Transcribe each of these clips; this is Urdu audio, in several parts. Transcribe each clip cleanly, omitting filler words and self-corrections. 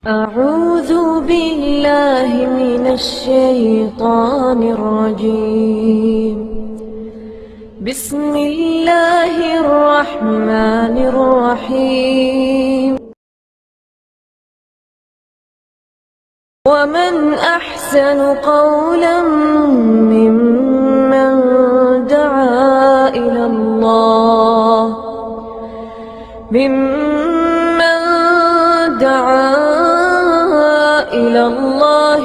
أعوذ بالله من الشيطان الرجيم. بسم الله الرحمن الرحيم. ومن أحسن قولا ممن دعا إلى الله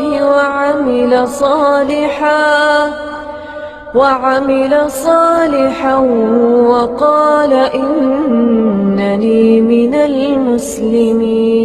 وعمل صالحا وقال إنني من المسلمين.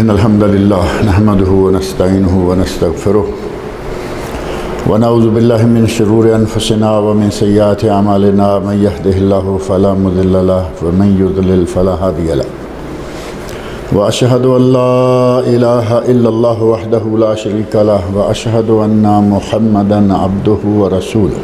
إن الحمد لله نحمده ونستعينه ونستغفره ونعوذ بالله من شرور أنفسنا ومن سيئات أعمالنا من يهده الله فلا مضل له ومن يضلل فلا هادي له وأشهد أن لا إله إلا الله وحده لا شريك له وأشهد أن محمدا عبده ورسوله.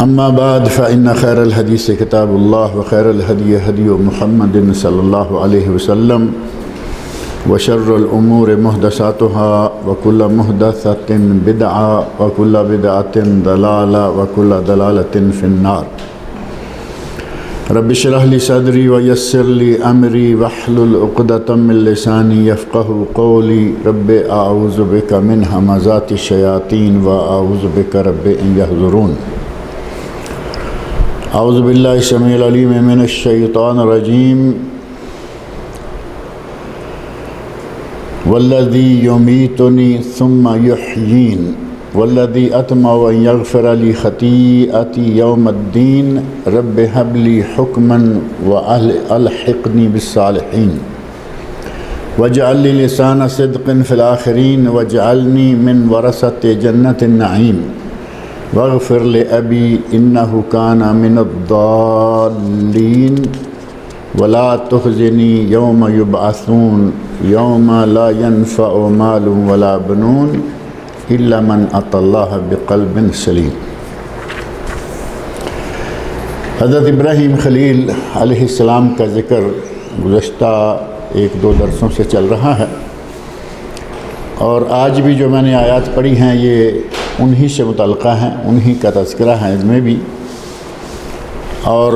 أما بعد فإن خير الحديث كتاب الله وخير الهدي هدي محمد صلى الله عليه وسلم وشر الأمور محدثاتها وكل محدثة بدعة وكل بدعة ضلالة وكل ضلالة في النار. رب اشرح لي صدري ويسر لي أمري واحلل عقدة من لساني يفقهوا قولي. رب أعوذ بك من همزات الشياطين وأعوذ بك رب أن يحضرون. اعوذ باللہ السمیع العلیم من الشیطان الرجیم. والذی یمیتنی ثم یحیین والذی اطمع ان یغفر لی خطیئتی یوم الدین رب هب لی حکما والحقنی بالصالحین واجعل لی لسان صدق فی الآخرین واجعلنی من ورثة جنة النعیم واغفر لأبی انہ کان من الضالین ولا تخزنی یوم یبعثون یوم لا ينفع مال ولا بنون الا من اتى اللہ بقلب سلیم. حضرت ابراہیم خلیل علیہ السلام کا ذکر گزشتہ 1-2 درسوں سے چل رہا ہے، اور آج بھی جو میں نے آیات پڑھی ہیں یہ انہی سے متعلقہ ہیں، انہی کا تذکرہ ہے اس میں بھی. اور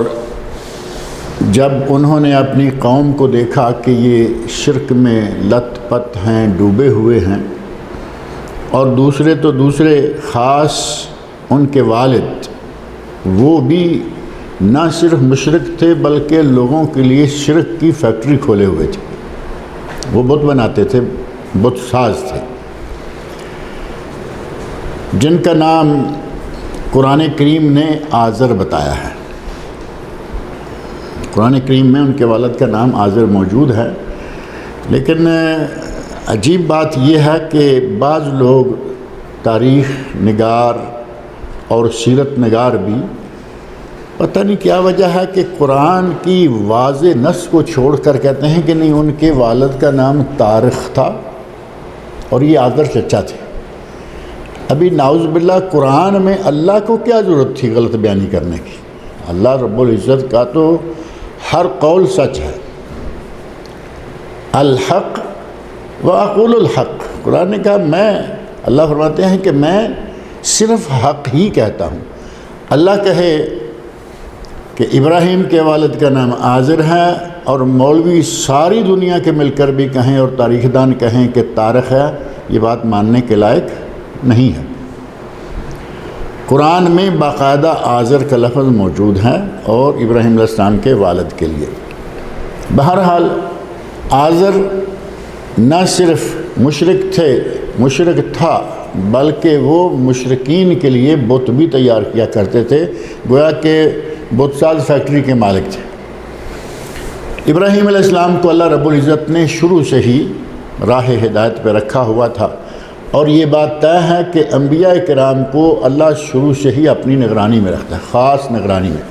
جب انہوں نے اپنی قوم کو دیکھا کہ یہ شرک میں لت پت ہیں، ڈوبے ہوئے ہیں، اور دوسرے خاص ان کے والد وہ بھی نہ صرف مشرک تھے بلکہ لوگوں کے لیے شرک کی فیکٹری کھولے ہوئے تھے. وہ بت بناتے تھے، بت ساز تھے، جن کا نام قرآن کریم نے آزر بتایا ہے. قرآن کریم میں ان کے والد کا نام آزر موجود ہے، لیکن عجیب بات یہ ہے کہ بعض لوگ تاریخ نگار اور سیرت نگار بھی پتہ نہیں کیا وجہ ہے کہ قرآن کی واضح نص کو چھوڑ کر کہتے ہیں کہ نہیں، ان کے والد کا نام طارق تھا اور یہ آزر چچا تھے. ابھی نعوذ باللہ قرآن میں اللہ کو کیا ضرورت تھی غلط بیانی کرنے کی؟ اللہ رب العزت کا تو ہر قول سچ ہے. الحق واقول الحق، قرآن نے کہا اللہ فرماتے ہیں کہ میں صرف حق ہی کہتا ہوں. اللہ کہے کہ ابراہیم کے والد کا نام آزر ہے اور مولوی ساری دنیا کے مل کر بھی کہیں اور تاریخ دان کہیں کہ طارق ہے، یہ بات ماننے کے لائق نہیں ہے. قرآن میں باقاعدہ آزر کا لفظ موجود ہے اور ابراہیم علیہ السلام کے والد کے لیے. بہرحال آزر نہ صرف مشرک تھے مشرک تھا، بلکہ وہ مشرکین کے لیے بت بھی تیار کیا کرتے تھے، گویا کہ بت ساز فیکٹری کے مالک تھے۔ ابراہیم علیہ السلام کو اللہ رب العزت نے شروع سے ہی راہ ہدایت پہ رکھا ہوا تھا، اور یہ بات طے ہے کہ انبیاء کرام کو اللہ شروع سے ہی اپنی نگرانی میں رکھتا ہے، خاص نگرانی میں۔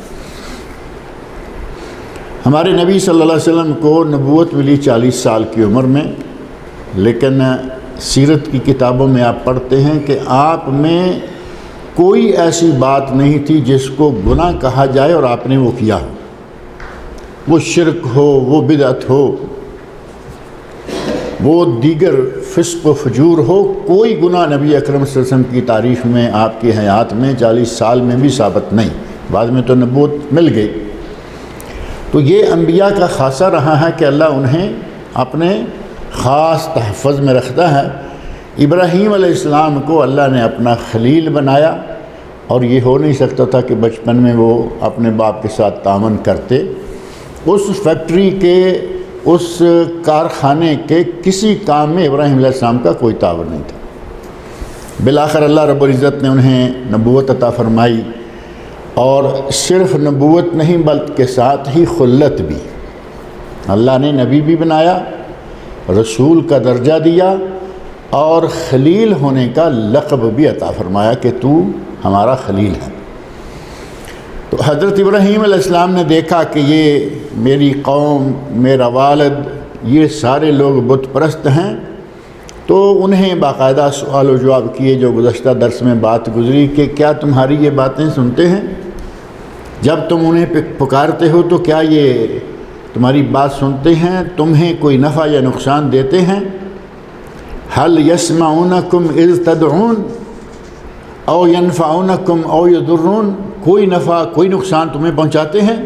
ہمارے نبی صلی اللہ علیہ وسلم کو نبوت ملی 40 سال کی عمر میں، لیکن سیرت کی کتابوں میں آپ پڑھتے ہیں کہ آپ میں کوئی ایسی بات نہیں تھی جس کو گناہ کہا جائے اور آپ نے وہ کیا ہو، وہ شرک ہو، وہ بدعت ہو، وہ دیگر فسق و فجور ہو، کوئی گناہ نبی اکرم صلی اللہ علیہ وسلم کی تاریخ میں، آپ کی حیات میں 40 سال میں بھی ثابت نہیں۔ بعد میں تو نبوت مل گئی۔ تو یہ انبیاء کا خاصہ رہا ہے کہ اللہ انہیں اپنے خاص تحفظ میں رکھتا ہے۔ ابراہیم علیہ السلام کو اللہ نے اپنا خلیل بنایا، اور یہ ہو نہیں سکتا تھا کہ بچپن میں وہ اپنے باپ کے ساتھ تعاون کرتے۔ اس فیکٹری کے، اس کارخانے کے کسی کام میں ابراہیم علیہ السلام کا کوئی تعاون نہیں تھا۔ بالآخر اللہ رب العزت نے انہیں نبوت عطا فرمائی، اور صرف نبوت نہیں بلکہ ساتھ ہی خلت بھی۔ اللہ نے نبی بھی بنایا، رسول کا درجہ دیا، اور خلیل ہونے کا لقب بھی عطا فرمایا کہ تو ہمارا خلیل ہے۔ تو حضرت ابراہیم علیہ السلام نے دیکھا کہ یہ میری قوم، میرا والد، یہ سارے لوگ بت پرست ہیں، تو انہیں باقاعدہ سوال و جواب کیے، جو گزشتہ درس میں بات گزری کہ کیا تمہاری یہ باتیں سنتے ہیں؟ جب تم انہیں پکارتے ہو تو کیا یہ تمہاری بات سنتے ہیں؟ تمہیں کوئی نفع یا نقصان دیتے ہیں؟ هل يسمعونكم اذ تدعون او ينفعونكم او يضرون؟ کوئی نفع کوئی نقصان تمہیں پہنچاتے ہیں؟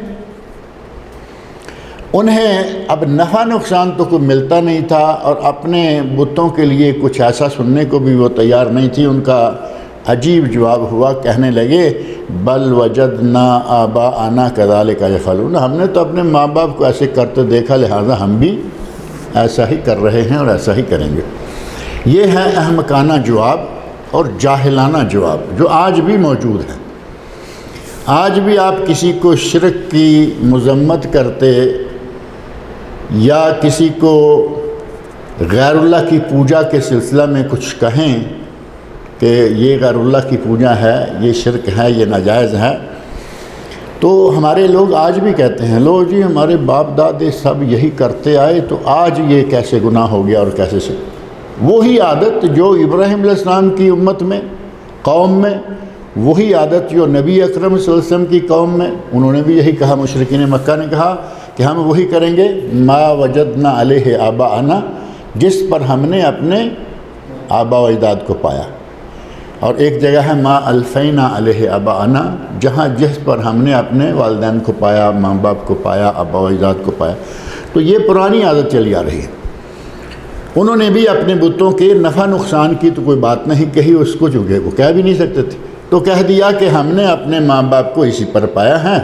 انہیں اب نفع نقصان تو کوئی ملتا نہیں تھا، اور اپنے بتوں کے لیے کچھ ایسا سننے کو بھی وہ تیار نہیں تھی۔ ان کا عجیب جواب ہوا، کہنے لگے بل وجدنا آباءنا كذلك يفعلون، ہم نے تو اپنے ماں باپ کو ایسے کرتے دیکھا، لہٰذا ہم بھی ایسا ہی کر رہے ہیں اور ایسا ہی کریں گے۔ یہ ہے احمقانہ جواب اور جاہلانہ جواب، جو آج بھی موجود ہے۔ آج بھی آپ کسی کو شرک کی مذمت کرتے یا کسی کو غیر اللہ کی پوجا کے سلسلہ میں کچھ کہیں کہ یہ غیر اللہ کی پوجا ہے، یہ شرک ہے، یہ ناجائز ہے، تو ہمارے لوگ آج بھی کہتے ہیں لو جی ہمارے باپ دادے سب یہی کرتے آئے، تو آج یہ کیسے گناہ ہو گیا اور کیسے سے؟ وہی عادت جو ابراہیم علیہ السلام کی امت میں، قوم میں، وہی عادت جو نبی اکرم صلی اللہ علیہ وسلم کی قوم میں، انہوں نے بھی یہی کہا، مشرکین مکہ نے کہا کہ ہم وہی کریں گے ما وجدنا علیہ آباءنا، جس پر ہم نے اپنے آبا و اجداد کو پایا۔ اور ایک جگہ ہے ما الفینا علیہ آباءنا، جہاں جس پر ہم نے اپنے والدین کو پایا، ماں باپ کو پایا، آبا و اجداد کو پایا۔ تو یہ پرانی عادت چلی آ رہی ہے۔ انہوں نے بھی اپنے بتوں کے نفع نقصان کی تو کوئی بات نہیں کہی، اس کو چونکہ وہ کہہ بھی نہیں سکتے تھے، تو کہہ دیا کہ ہم نے اپنے ماں باپ کو اسی پر پایا ہے۔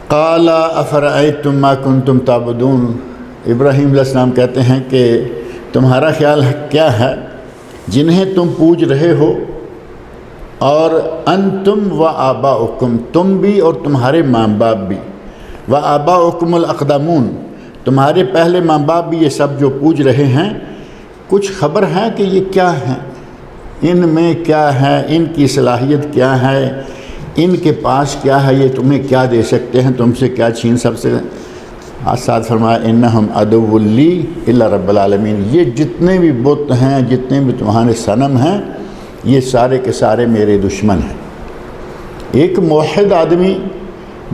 قال افرأیتم ما کنتم تعبدون، ابراہیم علیہ السلام کہتے ہیں کہ تمہارا خیال کیا ہے جنہیں تم پوج رہے ہو، اور انتم و آباؤکم، تم بھی اور تمہارے ماں باپ بھی، و آباؤکم الاقدمون، تمہارے پہلے ماں باپ بھی، یہ سب جو پوج رہے ہیں، کچھ خبر ہے کہ یہ کیا ہیں، ان میں کیا ہے، ان کی صلاحیت کیا ہے، ان کے پاس کیا ہے، یہ تمہیں کیا دے سکتے ہیں، تم سے کیا چھین سکتے ہیں؟ ساتھ فرمایا انہم عدو لی الا رب العالمین، یہ جتنے بھی بت ہیں، جتنے بھی تمہارے صنم ہیں، یہ سارے کے سارے میرے دشمن ہیں۔ ایک موحد آدمی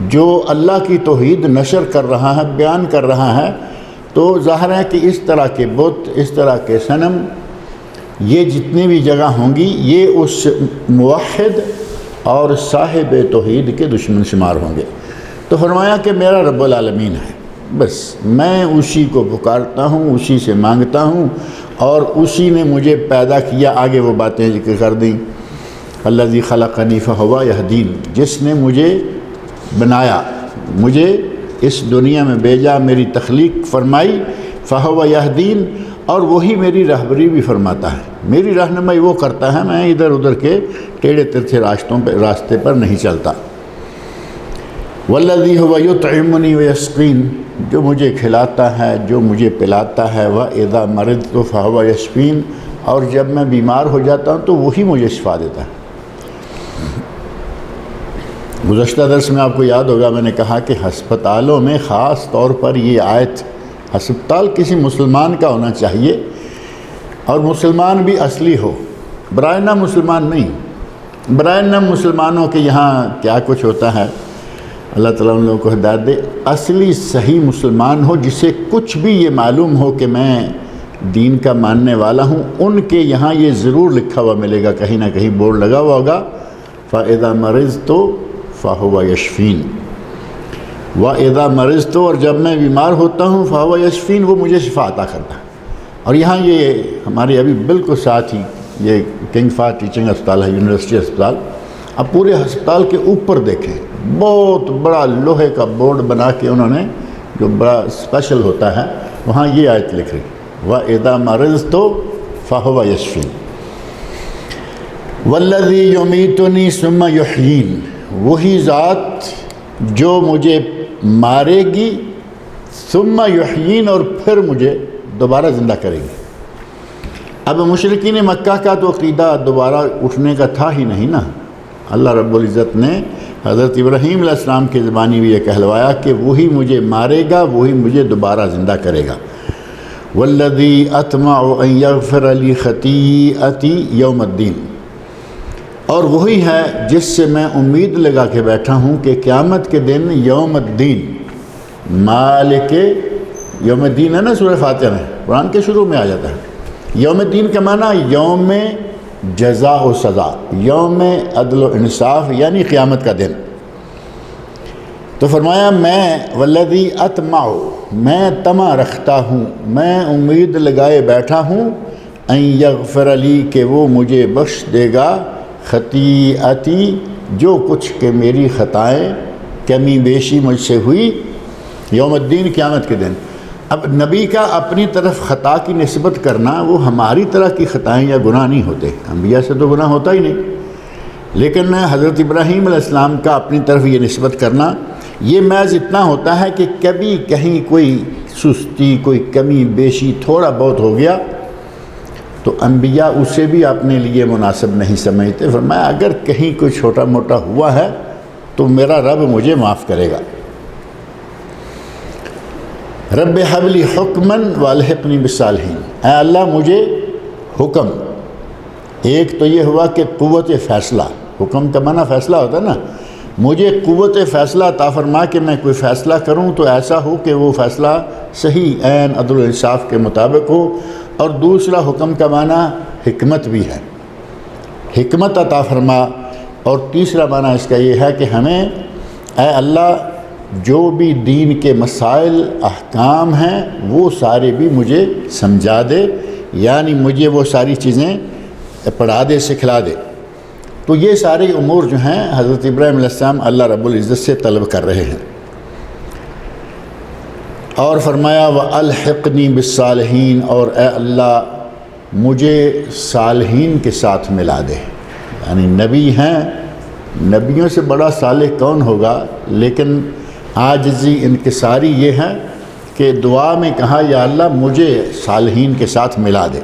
جو اللہ کی توحید نشر کر رہا ہے، بیان کر رہا ہے، تو ظاہر ہے کہ اس طرح کے بت، اس طرح کے صنم، یہ جتنی بھی جگہ ہوں گی، یہ اس موحد اور صاحب توحید کے دشمن شمار ہوں گے۔ تو فرمایا کہ میرا رب العالمین ہے، بس میں اسی کو پکارتا ہوں، اسی سے مانگتا ہوں، اور اسی نے مجھے پیدا کیا۔ آگے وہ باتیں ذکر کر دیں، الذی خلقنی فہو یہدین، جس نے مجھے بنایا، مجھے اس دنیا میں بھیجا، میری تخلیق فرمائی، فہو یہدین، اور وہی میری رہبری بھی فرماتا ہے، میری رہنمائی وہ کرتا ہے، میں ادھر ادھر کے ٹیڑھے ترچھے راستے پر نہیں چلتا۔ والذی هو یطعمنی ویسقین، جو مجھے کھلاتا ہے، جو مجھے پلاتا ہے، وَإِذَا مَرِضْتُ فَهُوَ یشفین، اور جب میں بیمار ہو جاتا ہوں تو وہی مجھے شفا دیتا ہے۔ گزشتہ درس میں آپ کو یاد ہوگا میں نے کہا کہ ہسپتالوں میں خاص طور پر یہ آیت، ہسپتال کسی مسلمان کا ہونا چاہیے اور مسلمان بھی اصلی ہو، برائے نام مسلمان نہیں۔ برائے نام مسلمانوں کے یہاں کیا کچھ ہوتا ہے، اللہ تعالیٰ ان لوگوں کو ہدایت دے۔ اصلی صحیح مسلمان ہو، جسے کچھ بھی یہ معلوم ہو کہ میں دین کا ماننے والا ہوں، ان کے یہاں یہ ضرور لکھا ہوا ملے گا، کہیں نہ کہیں بورڈ لگا ہوا ہوگا، فَإِذَا مَرِضْتُ فَهُوَ یشفین، وَإِذَا مَرِضْتُ، اور جب میں بیمار ہوتا ہوں، فَهُوَ یشفین، وہ مجھے شفا عطا کرتا ہے۔ اور یہاں یہ ہمارے ابھی بالکل ساتھ ہی یہ کنگ فہد ٹیچنگ ہسپتال ہے، یونیورسٹی ہسپتال، اب پورے ہسپتال کے اوپر دیکھیں، بہت بڑا لوہے کا بورڈ بنا کے انہوں نے، جو بڑا اسپیشل ہوتا ہے، وہاں یہ آیت لکھ رہی، وَإِذَا مَرِضْتُ فَهُوَ یشفین، وَالَّذِي يُمِيتُنِي ثُمَّ يُحْيِينِ، وہی ذات جو مجھے مارے گی، ثم یحیین، اور پھر مجھے دوبارہ زندہ کرے گی۔ اب مشرکین مکہ کا تو عقیدہ دوبارہ اٹھنے کا تھا ہی نہیں نا۔ اللہ رب العزت نے حضرت ابراہیم علیہ السلام کی زبانی بھی یہ کہلوایا کہ وہی مجھے مارے گا، وہی مجھے دوبارہ زندہ کرے گا۔ والذی اطمع ان یغفر لی خطیئتی یوم الدین، اور وہی ہے جس سے میں امید لگا کے بیٹھا ہوں کہ قیامت کے دن یوم الدین، مالک یوم الدین ہے نا سورہ فاتحہ میں، قرآن کے شروع میں آ جاتا ہے۔ یوم الدین کا معنی یوم جزا و سزا، یوم عدل و انصاف، یعنی قیامت کا دن۔ تو فرمایا میں والذی اطمع، میں طمع رکھتا ہوں، میں امید لگائے بیٹھا ہوں، ان یغفر لی، کہ وہ مجھے بخش دے گا، خطیئتی، جو کچھ کہ میری خطائیں کمی بیشی مجھ سے ہوئی، یوم الدین، قیامت کے دن۔ اب نبی کا اپنی طرف خطا کی نسبت کرنا وہ ہماری طرح کی خطائیں یا گناہ نہیں ہوتے، انبیاء سے تو گناہ ہوتا ہی نہیں، لیکن حضرت ابراہیم علیہ السلام کا اپنی طرف یہ نسبت کرنا، یہ محض اتنا ہوتا ہے کہ کبھی کہیں کوئی سستی، کوئی کمی بیشی، تھوڑا بہت ہو گیا تو انبیاء اسے بھی اپنے لیے مناسب نہیں سمجھتے۔ فرمایا اگر کہیں کوئی چھوٹا موٹا ہوا ہے تو میرا رب مجھے معاف کرے گا۔ رب ہب لی حکماً والحقنی بالصالحین، اے اللہ مجھے حکم، ایک تو یہ ہوا کہ قوت فیصلہ، حکم کا معنی فیصلہ ہوتا ہے نا، مجھے قوت فیصلہ عطا فرما کہ میں کوئی فیصلہ کروں تو ایسا ہو کہ وہ فیصلہ صحیح عین عدل و انصاف کے مطابق ہو۔ اور دوسرا حکم کا معنی حکمت بھی ہے، حکمت عطا فرما۔ اور تیسرا معنی اس کا یہ ہے کہ ہمیں اے اللہ جو بھی دین کے مسائل احکام ہیں وہ سارے بھی مجھے سمجھا دے، یعنی مجھے وہ ساری چیزیں پڑھا دے، سکھلا دے۔ تو یہ سارے امور جو ہیں حضرت ابراہیم علیہ السلام اللہ رب العزت سے طلب کر رہے ہیں۔ اور فرمایا وَأَلْحِقْنِي بِالصَّالِحِينَ، اور اے اللہ مجھے صالحین کے ساتھ ملا دے، یعنی نبی ہیں، نبیوں سے بڑا صالح کون ہوگا، لیکن عاجزی انکساری یہ ہے کہ دعا میں کہا یا اللہ مجھے صالحین کے ساتھ ملا دے۔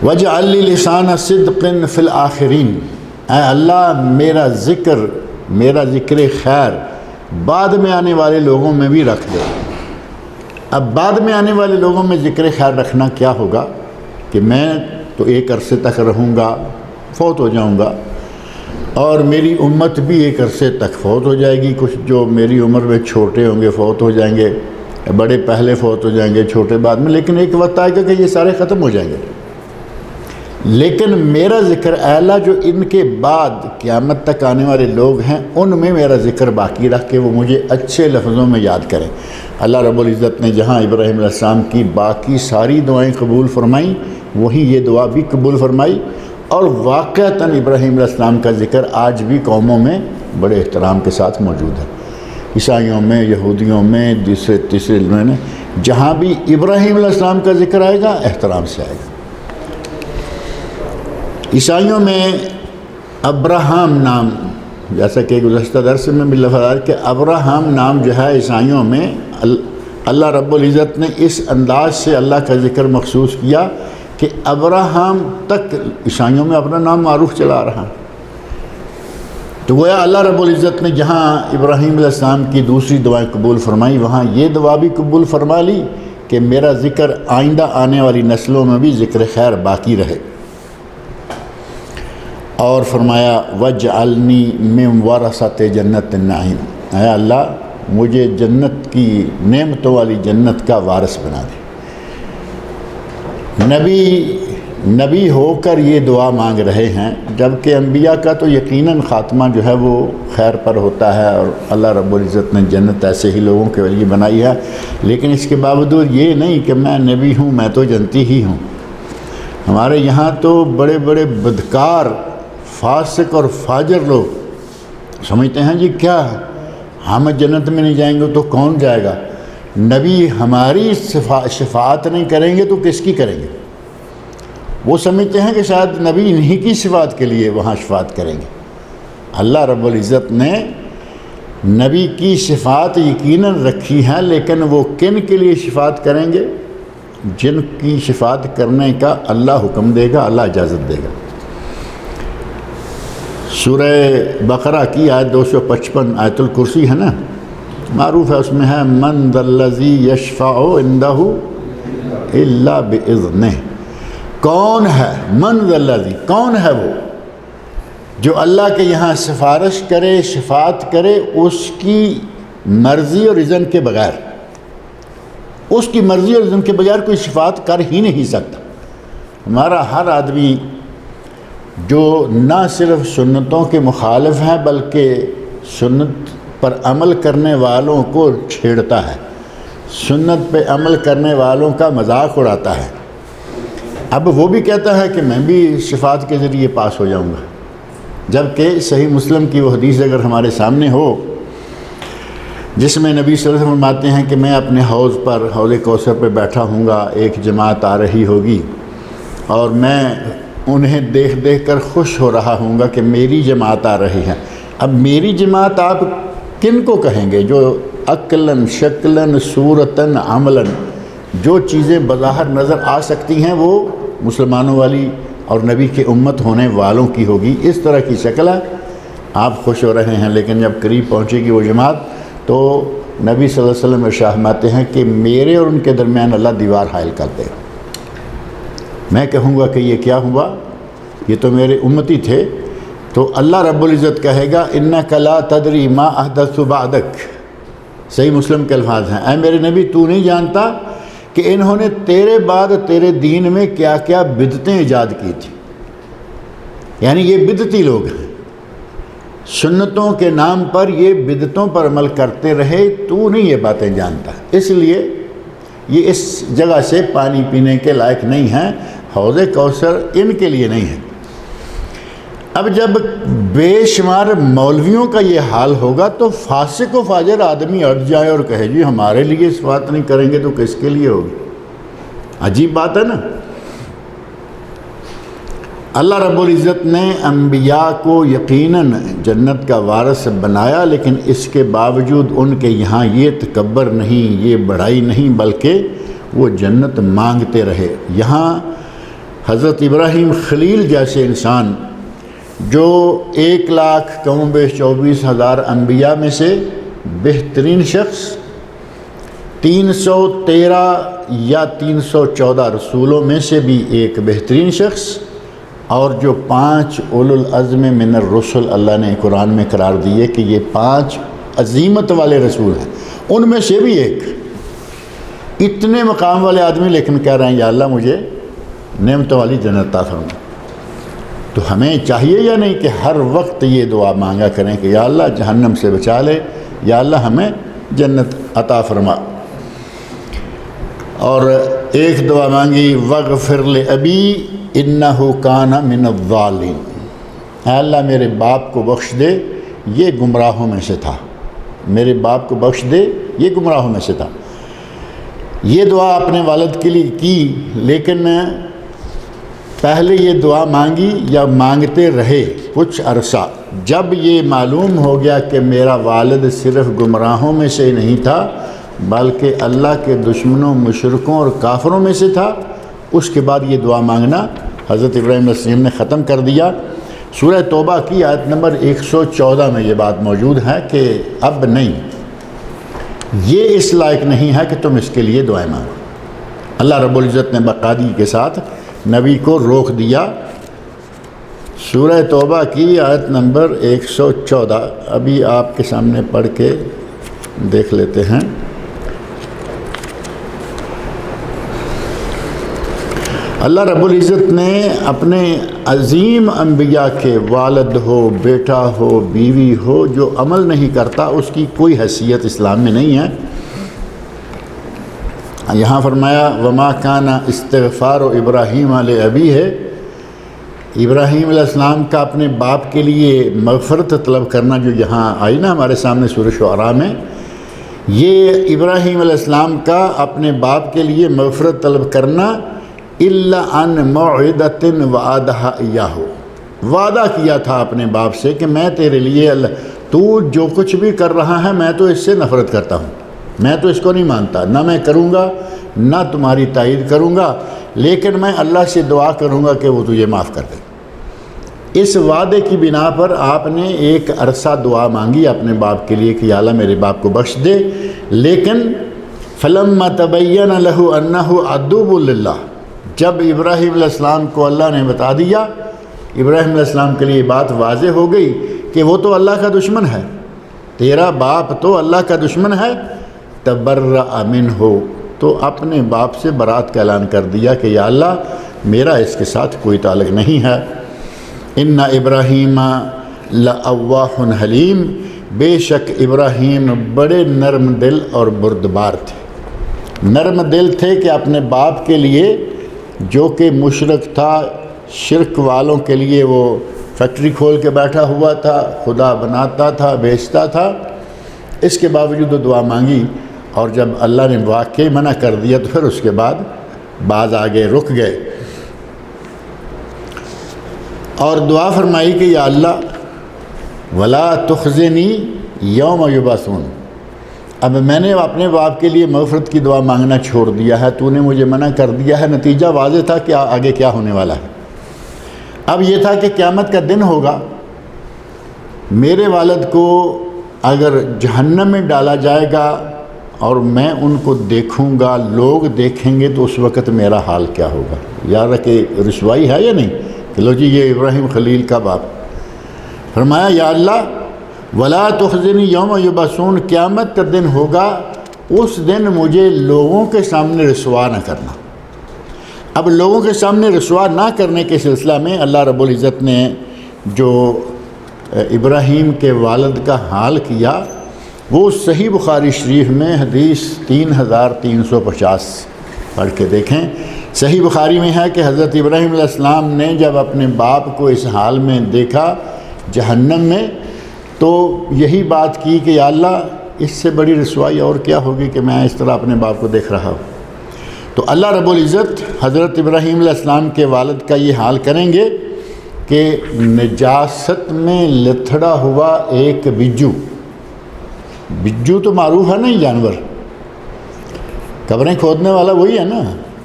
وَاجْعَلْ لِي لِسَانَ صِدْقٍ فِي الْآخِرِينَ، اے اللہ میرا ذکر خیر بعد میں آنے والے لوگوں میں بھی رکھ دے۔ اب بعد میں آنے والے لوگوں میں ذکر خیر رکھنا کیا ہوگا کہ میں تو ایک عرصے تک رہوں گا، فوت ہو جاؤں گا، اور میری امت بھی ایک عرصے تک فوت ہو جائے گی، کچھ جو میری عمر میں چھوٹے ہوں گے فوت ہو جائیں گے، بڑے پہلے فوت ہو جائیں گے، چھوٹے بعد میں، لیکن ایک وقت آئے گا کہ یہ سارے ختم ہو جائیں گے۔ لیکن میرا ذکر اے اللہ جو ان کے بعد قیامت تک آنے والے لوگ ہیں ان میں میرا ذکر باقی رکھ کے وہ مجھے اچھے لفظوں میں یاد کریں۔ اللہ رب العزت نے جہاں ابراہیم علیہ السلام کی باقی ساری دعائیں قبول فرمائیں، وہیں یہ دعا بھی قبول فرمائی، اور واقعتاً ابراہیم علیہ السلام کا ذکر آج بھی قوموں میں بڑے احترام کے ساتھ موجود ہے، عیسائیوں میں، یہودیوں میں، تیسرے میں نے، جہاں بھی ابراہیم علیہ السلام کا ذکر آئے گا احترام سے آئے گا۔ عیسائیوں میں ابراہم نام، جیسا کہ گزشتہ درس میں بھی لفظ آیا کہ ابراہم نام جو ہے عیسائیوں میں اللہ رب العزت نے اس انداز سے اللہ کا ذکر مخصوص کیا کہ ابراہم تک عیسائیوں میں اپنا نام معروف چلا رہا۔ تو گویا اللہ رب العزت نے جہاں ابراہیم علیہ السلام کی دوسری دعائیں قبول فرمائی، وہاں یہ دعا بھی قبول فرما لی کہ میرا ذکر آئندہ آنے والی نسلوں میں بھی ذکر خیر باقی رہے، اور فرمایا وَاجْعَلْنِي مِن وَرَثَةِ جَنَّةِ النَّعِيمِ، اے اللہ مجھے جنت کی نعمتوں والی جنت کا وارث بنا دے۔ نبی ہو کر یہ دعا مانگ رہے ہیں، جبکہ انبیاء کا تو یقیناً خاتمہ جو ہے وہ خیر پر ہوتا ہے، اور اللہ رب العزت نے جنت ایسے ہی لوگوں کے لیے بنائی ہے، لیکن اس کے باوجود یہ نہیں کہ میں نبی ہوں، میں تو جنتی ہی ہوں۔ ہمارے یہاں تو بڑے بڑے بدکار، فاسق اور فاجر لوگ سمجھتے ہیں جی کیا ہم جنت میں نہیں جائیں گے تو کون جائے گا؟ نبی ہماری شفاعت نہیں کریں گے تو کس کی کریں گے؟ وہ سمجھتے ہیں کہ شاید نبی انہی کی شفاعت کے لیے وہاں شفاعت کریں گے۔ اللہ رب العزت نے نبی کی شفاعت یقیناً رکھی ہے، لیکن وہ کن کے لیے شفاعت کریں گے؟ جن کی شفاعت کرنے کا اللہ حکم دے گا، اللہ اجازت دے گا۔ سورہ بقرہ کی آیت 255 آیت الکرسی ہے نا، معروف ہے، اس میں ہے من ذا الذی یشفع عندہ الا باذنہ۔ کون ہے من ذا الذی، کون ہے وہ جو اللہ کے یہاں سفارش کرے، شفاعت کرے اس کی مرضی اور اذن کے بغیر؟ اس کی مرضی اور اذن کے بغیر کوئی شفاعت کر ہی نہیں سکتا۔ ہمارا ہر آدمی جو نہ صرف سنتوں کے مخالف ہیں بلکہ سنت پر عمل کرنے والوں کو چھیڑتا ہے، سنت پہ عمل کرنے والوں کا مذاق اڑاتا ہے، اب وہ بھی کہتا ہے کہ میں بھی شفاعت کے ذریعے پاس ہو جاؤں گا، جبکہ صحیح مسلم کی وہ حدیث اگر ہمارے سامنے ہو جس میں نبی صلی اللہ علیہ وسلم فرماتے ہیں کہ میں اپنے حوض پر، حوض کوثر پہ بیٹھا ہوں گا، ایک جماعت آ رہی ہوگی اور میں انہیں دیکھ دیکھ کر خوش ہو رہا ہوں گا کہ میری جماعت آ رہی ہے۔ اب میری جماعت آپ کن کو کہیں گے؟ جو عقلاً، شکلاً، صورتاً، عملاً جو چیزیں بظاہر نظر آ سکتی ہیں وہ مسلمانوں والی اور نبی کی امت ہونے والوں کی ہوگی، اس طرح کی شکل ہے، آپ خوش ہو رہے ہیں، لیکن جب قریب پہنچے گی وہ جماعت تو نبی صلی اللہ علیہ وسلم ارشاد فرماتے ہیں کہ میرے اور ان کے درمیان اللہ دیوار حائل کر دے گا۔ میں کہوں گا کہ یہ کیا ہوا، یہ تو میرے امتی تھے، تو اللہ رب العزت کہے گا انک لا تدری ما احدث بعدک، صحیح مسلم کے الفاظ ہیں، اے میرے نبی تو نہیں جانتا کہ انہوں نے تیرے بعد تیرے دین میں کیا کیا بدعتیں ایجاد کی تھی۔ یعنی یہ بدعتی لوگ ہیں، سنتوں کے نام پر یہ بدعتوں پر عمل کرتے رہے، تو نہیں یہ باتیں جانتا، اس لیے یہ اس جگہ سے پانی پینے کے لائق نہیں ہیں، حوض کوثر ان کے لیے نہیں ہے۔ اب جب بے شمار مولویوں کا یہ حال ہوگا تو فاسق و فاجر آدمی اٹھ جائے اور کہے جی ہمارے لیے اس بات نہیں کریں گے تو کس کے لیے ہوگی؟ عجیب بات ہے نا۔ اللہ رب العزت نے انبیاء کو یقیناً جنت کا وارث بنایا، لیکن اس کے باوجود ان کے یہاں یہ تکبر نہیں، یہ بڑائی نہیں، بلکہ وہ جنت مانگتے رہے۔ یہاں حضرت ابراہیم خلیل جیسے انسان جو 1,24,000 انبیاء میں سے بہترین شخص، 313 یا 314 رسولوں میں سے بھی ایک بہترین شخص، اور جو 5 اولو العزم من الرسل اللہ نے قرآن میں قرار دیے کہ یہ 5 عظیمت والے رسول ہیں، ان میں سے بھی ایک، اتنے مقام والے آدمی لیکن کہہ رہے ہیں یا اللہ مجھے نعمتوں والی جنت عطا فرما۔ تو ہمیں چاہیے یا نہیں کہ ہر وقت یہ دعا مانگا کریں کہ یا اللہ جہنم سے بچا لے، یا اللہ ہمیں جنت عطا فرما۔ اور ایک دعا مانگی وغفر لأبی انہ کان من الضالین، اے اللہ میرے باپ کو بخش دے، یہ گمراہوں میں سے تھا، میرے باپ کو بخش دے، یہ گمراہوں میں سے تھا۔ یہ دعا اپنے والد کے لیے کی، لیکن پہلے یہ دعا مانگی یا مانگتے رہے کچھ عرصہ۔ جب یہ معلوم ہو گیا کہ میرا والد صرف گمراہوں میں سے نہیں تھا بلکہ اللہ کے دشمنوں، مشرکوں اور کافروں میں سے تھا، اس کے بعد یہ دعا مانگنا حضرت ابراہیم علیہ السلام نے ختم کر دیا۔ سورہ توبہ کی آیت نمبر 114 میں یہ بات موجود ہے کہ اب نہیں، یہ اس لائق نہیں ہے کہ تم اس کے لیے دعائیں مانگو۔ اللہ رب العزت نے باقاعدگی کے ساتھ نبی کو روک دیا۔ سورہ توبہ کی آیت نمبر 114 ابھی آپ کے سامنے پڑھ کے دیکھ لیتے ہیں۔ اللہ رب العزت نے اپنے عظیم انبیاء کے والد ہو، بیٹا ہو، بیوی ہو، جو عمل نہیں کرتا اس کی کوئی حیثیت اسلام میں نہیں ہے۔ یہاں فرمایا وما کان استغفار ابراہیم علیہ ابی ہے، ابراہیم علیہ السلام کا اپنے باپ کے لیے مغفرت طلب کرنا جو یہاں آئی نا ہمارے سامنے سورہ شعراء میں، یہ ابراہیم علیہ السلام کا اپنے باپ کے لیے مغفرت طلب کرنا الا ان موعدۃ وعدھا ایاہ، وعدہ کیا تھا اپنے باپ سے کہ میں تیرے لیے تو جو کچھ بھی کر رہا ہے میں تو اس سے نفرت کرتا ہوں، میں تو اس کو نہیں مانتا، نہ میں کروں گا نہ تمہاری تائید کروں گا، لیکن میں اللہ سے دعا کروں گا کہ وہ تجھے معاف کر دے۔ اس وعدے کی بنا پر آپ نے ایک عرصہ دعا مانگی اپنے باپ کے لیے کہ یا اللہ میرے باپ کو بخش دے، لیکن فلما تبین لہ انہ عدو للہ، جب ابراہیم علیہ السلام کو اللہ نے بتا دیا، ابراہیم علیہ السلام کے لیے بات واضح ہو گئی کہ وہ تو اللہ کا دشمن ہے، تیرا باپ تو اللہ کا دشمن ہے، تبرأ منہ، تو اپنے باپ سے برات کا اعلان کر دیا کہ یا اللہ میرا اس کے ساتھ کوئی تعلق نہیں ہے۔ ان ابراہیم لأواہ حلیم، بے شک ابراہیم بڑے نرم دل اور بردبار تھے، نرم دل تھے کہ اپنے باپ کے لیے جو کہ مشرک تھا، شرک والوں کے لیے وہ فیکٹری کھول کے بیٹھا ہوا تھا، خدا بناتا تھا، بیچتا تھا، اس کے باوجود وہ دعا مانگی، اور جب اللہ نے واقعی منع کر دیا تو پھر اس کے بعد باز آگے رک گئے اور دعا فرمائی کہ یا اللہ ولا تخزنی یوم یبعثون، اب میں نے اپنے باپ کے لیے مغفرت کی دعا مانگنا چھوڑ دیا ہے، تو نے مجھے منع کر دیا ہے، نتیجہ واضح تھا کہ آگے کیا ہونے والا ہے۔ اب یہ تھا کہ قیامت کا دن ہوگا، میرے والد کو اگر جہنم میں ڈالا جائے گا اور میں ان کو دیکھوں گا، لوگ دیکھیں گے، تو اس وقت میرا حال کیا ہوگا؟ یاد رکھے رسوائی ہے یا نہیں کہ لو جی یہ ابراہیم خلیل کا باپ۔ فرمایا یا اللہ ولا تخزنی یوم یبعثون، قیامت کا دن ہوگا، اس دن مجھے لوگوں کے سامنے رسوا نہ کرنا۔ اب لوگوں کے سامنے رسوا نہ کرنے کے سلسلہ میں اللہ رب العزت نے جو ابراہیم کے والد کا حال کیا وہ صحیح بخاری شریف میں حدیث 3350 پڑھ کے دیکھیں۔ صحیح بخاری میں ہے کہ حضرت ابراہیم علیہ السلام نے جب اپنے باپ کو اس حال میں دیکھا جہنم میں تو یہی بات کی کہ یا اللہ اس سے بڑی رسوائی اور کیا ہوگی کہ میں اس طرح اپنے باپ کو دیکھ رہا ہوں۔ تو اللہ رب العزت حضرت ابراہیم علیہ السلام کے والد کا یہ حال کریں گے کہ نجاست میں لتھڑا ہوا ایک بجو تو معروف ہے نا، یہ جانور قبریں کھودنے والا وہی ہے نا،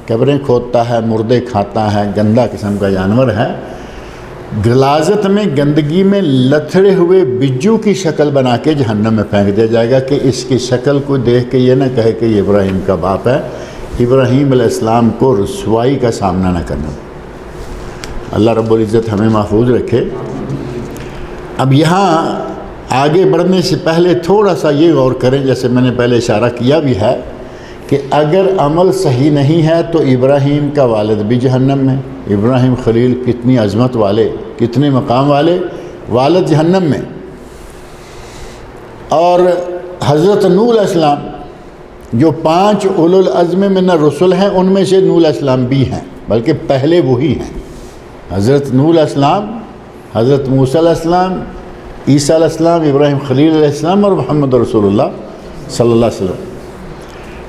قبریں کھودتا ہے، مردے کھاتا ہے، گندا قسم کا جانور ہے، غلاظت میں گندگی میں لتھڑے ہوئے بجو کی شکل بنا کے جہنم میں پھینک دیا جائے گا کہ اس کی شکل کو دیکھ کے یہ نہ کہے کہ یہ ابراہیم کا باپ ہے، ابراہیم علیہ السلام کو رسوائی کا سامنا نہ کرنا۔ اللہ رب العزت ہمیں محفوظ رکھے۔ اب یہاں آگے بڑھنے سے پہلے تھوڑا سا یہ غور کریں، جیسے میں نے پہلے اشارہ کیا بھی ہے کہ اگر عمل صحیح نہیں ہے تو ابراہیم کا والد بھی جہنم میں، ابراہیم خلیل کتنی عظمت والے، کتنے مقام والے، والد جہنم میں، اور حضرت نوح علیہ السلام جو 5 اولو العزم من الرسل ہیں ان میں سے نوح علیہ السلام بھی ہیں، بلکہ پہلے وہی ہیں، حضرت نوح علیہ السلام، حضرت موسیٰ علیہ السلام، عیسیٰ علیہ السلام، ابراہیم خلیل علیہ السلام اور محمد رسول اللہ صلی اللہ علیہ وسلم۔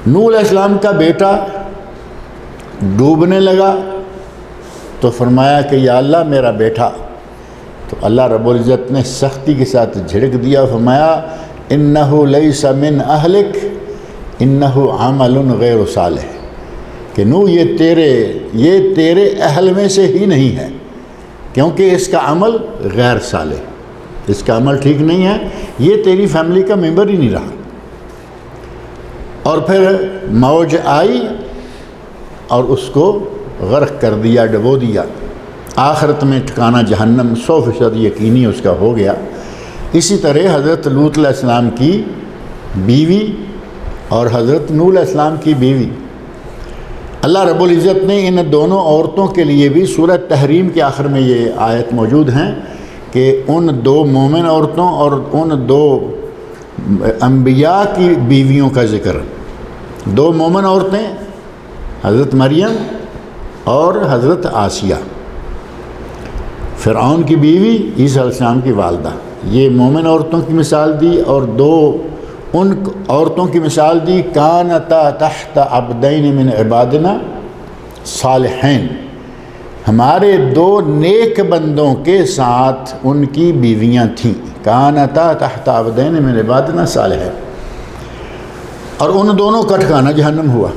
نوح علیہ السلام کا بیٹا ڈوبنے لگا تو فرمایا کہ یا اللہ میرا بیٹا، تو اللہ رب العزت نے سختی کے ساتھ جھڑک دیا، فرمایا انہو لیس من اہلک انہو عمل غیر صالح، کہ نوح یہ تیرے اہل میں سے ہی نہیں ہے، کیونکہ اس کا عمل غیر صالح، اس کا عمل ٹھیک نہیں ہے، یہ تیری فیملی کا ممبر ہی نہیں رہا۔ اور پھر موج آئی اور اس کو غرق کر دیا، ڈبو دیا، آخرت میں ٹھکانہ جہنم 100% یقینی اس کا ہو گیا۔ اسی طرح حضرت لوط علیہ السلام کی بیوی اور حضرت نوح علیہ السلام کی بیوی، اللہ رب العزت نے ان دونوں عورتوں کے لیے بھی سورہ تحریم کے آخر میں یہ آیت موجود ہیں کہ ان دو مومن عورتوں اور ان دو انبیاء کی بیویوں کا ذکر، دو مومن عورتیں حضرت مریم اور حضرت آسیہ، فرعون کی بیوی عیسیٰ علیہ السلام کی والدہ، یہ مومن عورتوں کی مثال دی، اور دو ان عورتوں کی مثال دی کانتا تحت عبدین من عبادنا صالحین، ہمارے دو نیک بندوں کے ساتھ ان کی بیویاں تھیں، کانتا تحت عبدین من عبادنا صالحین، اور ان دونوں کا ٹھکانہ جہنم ہوا۔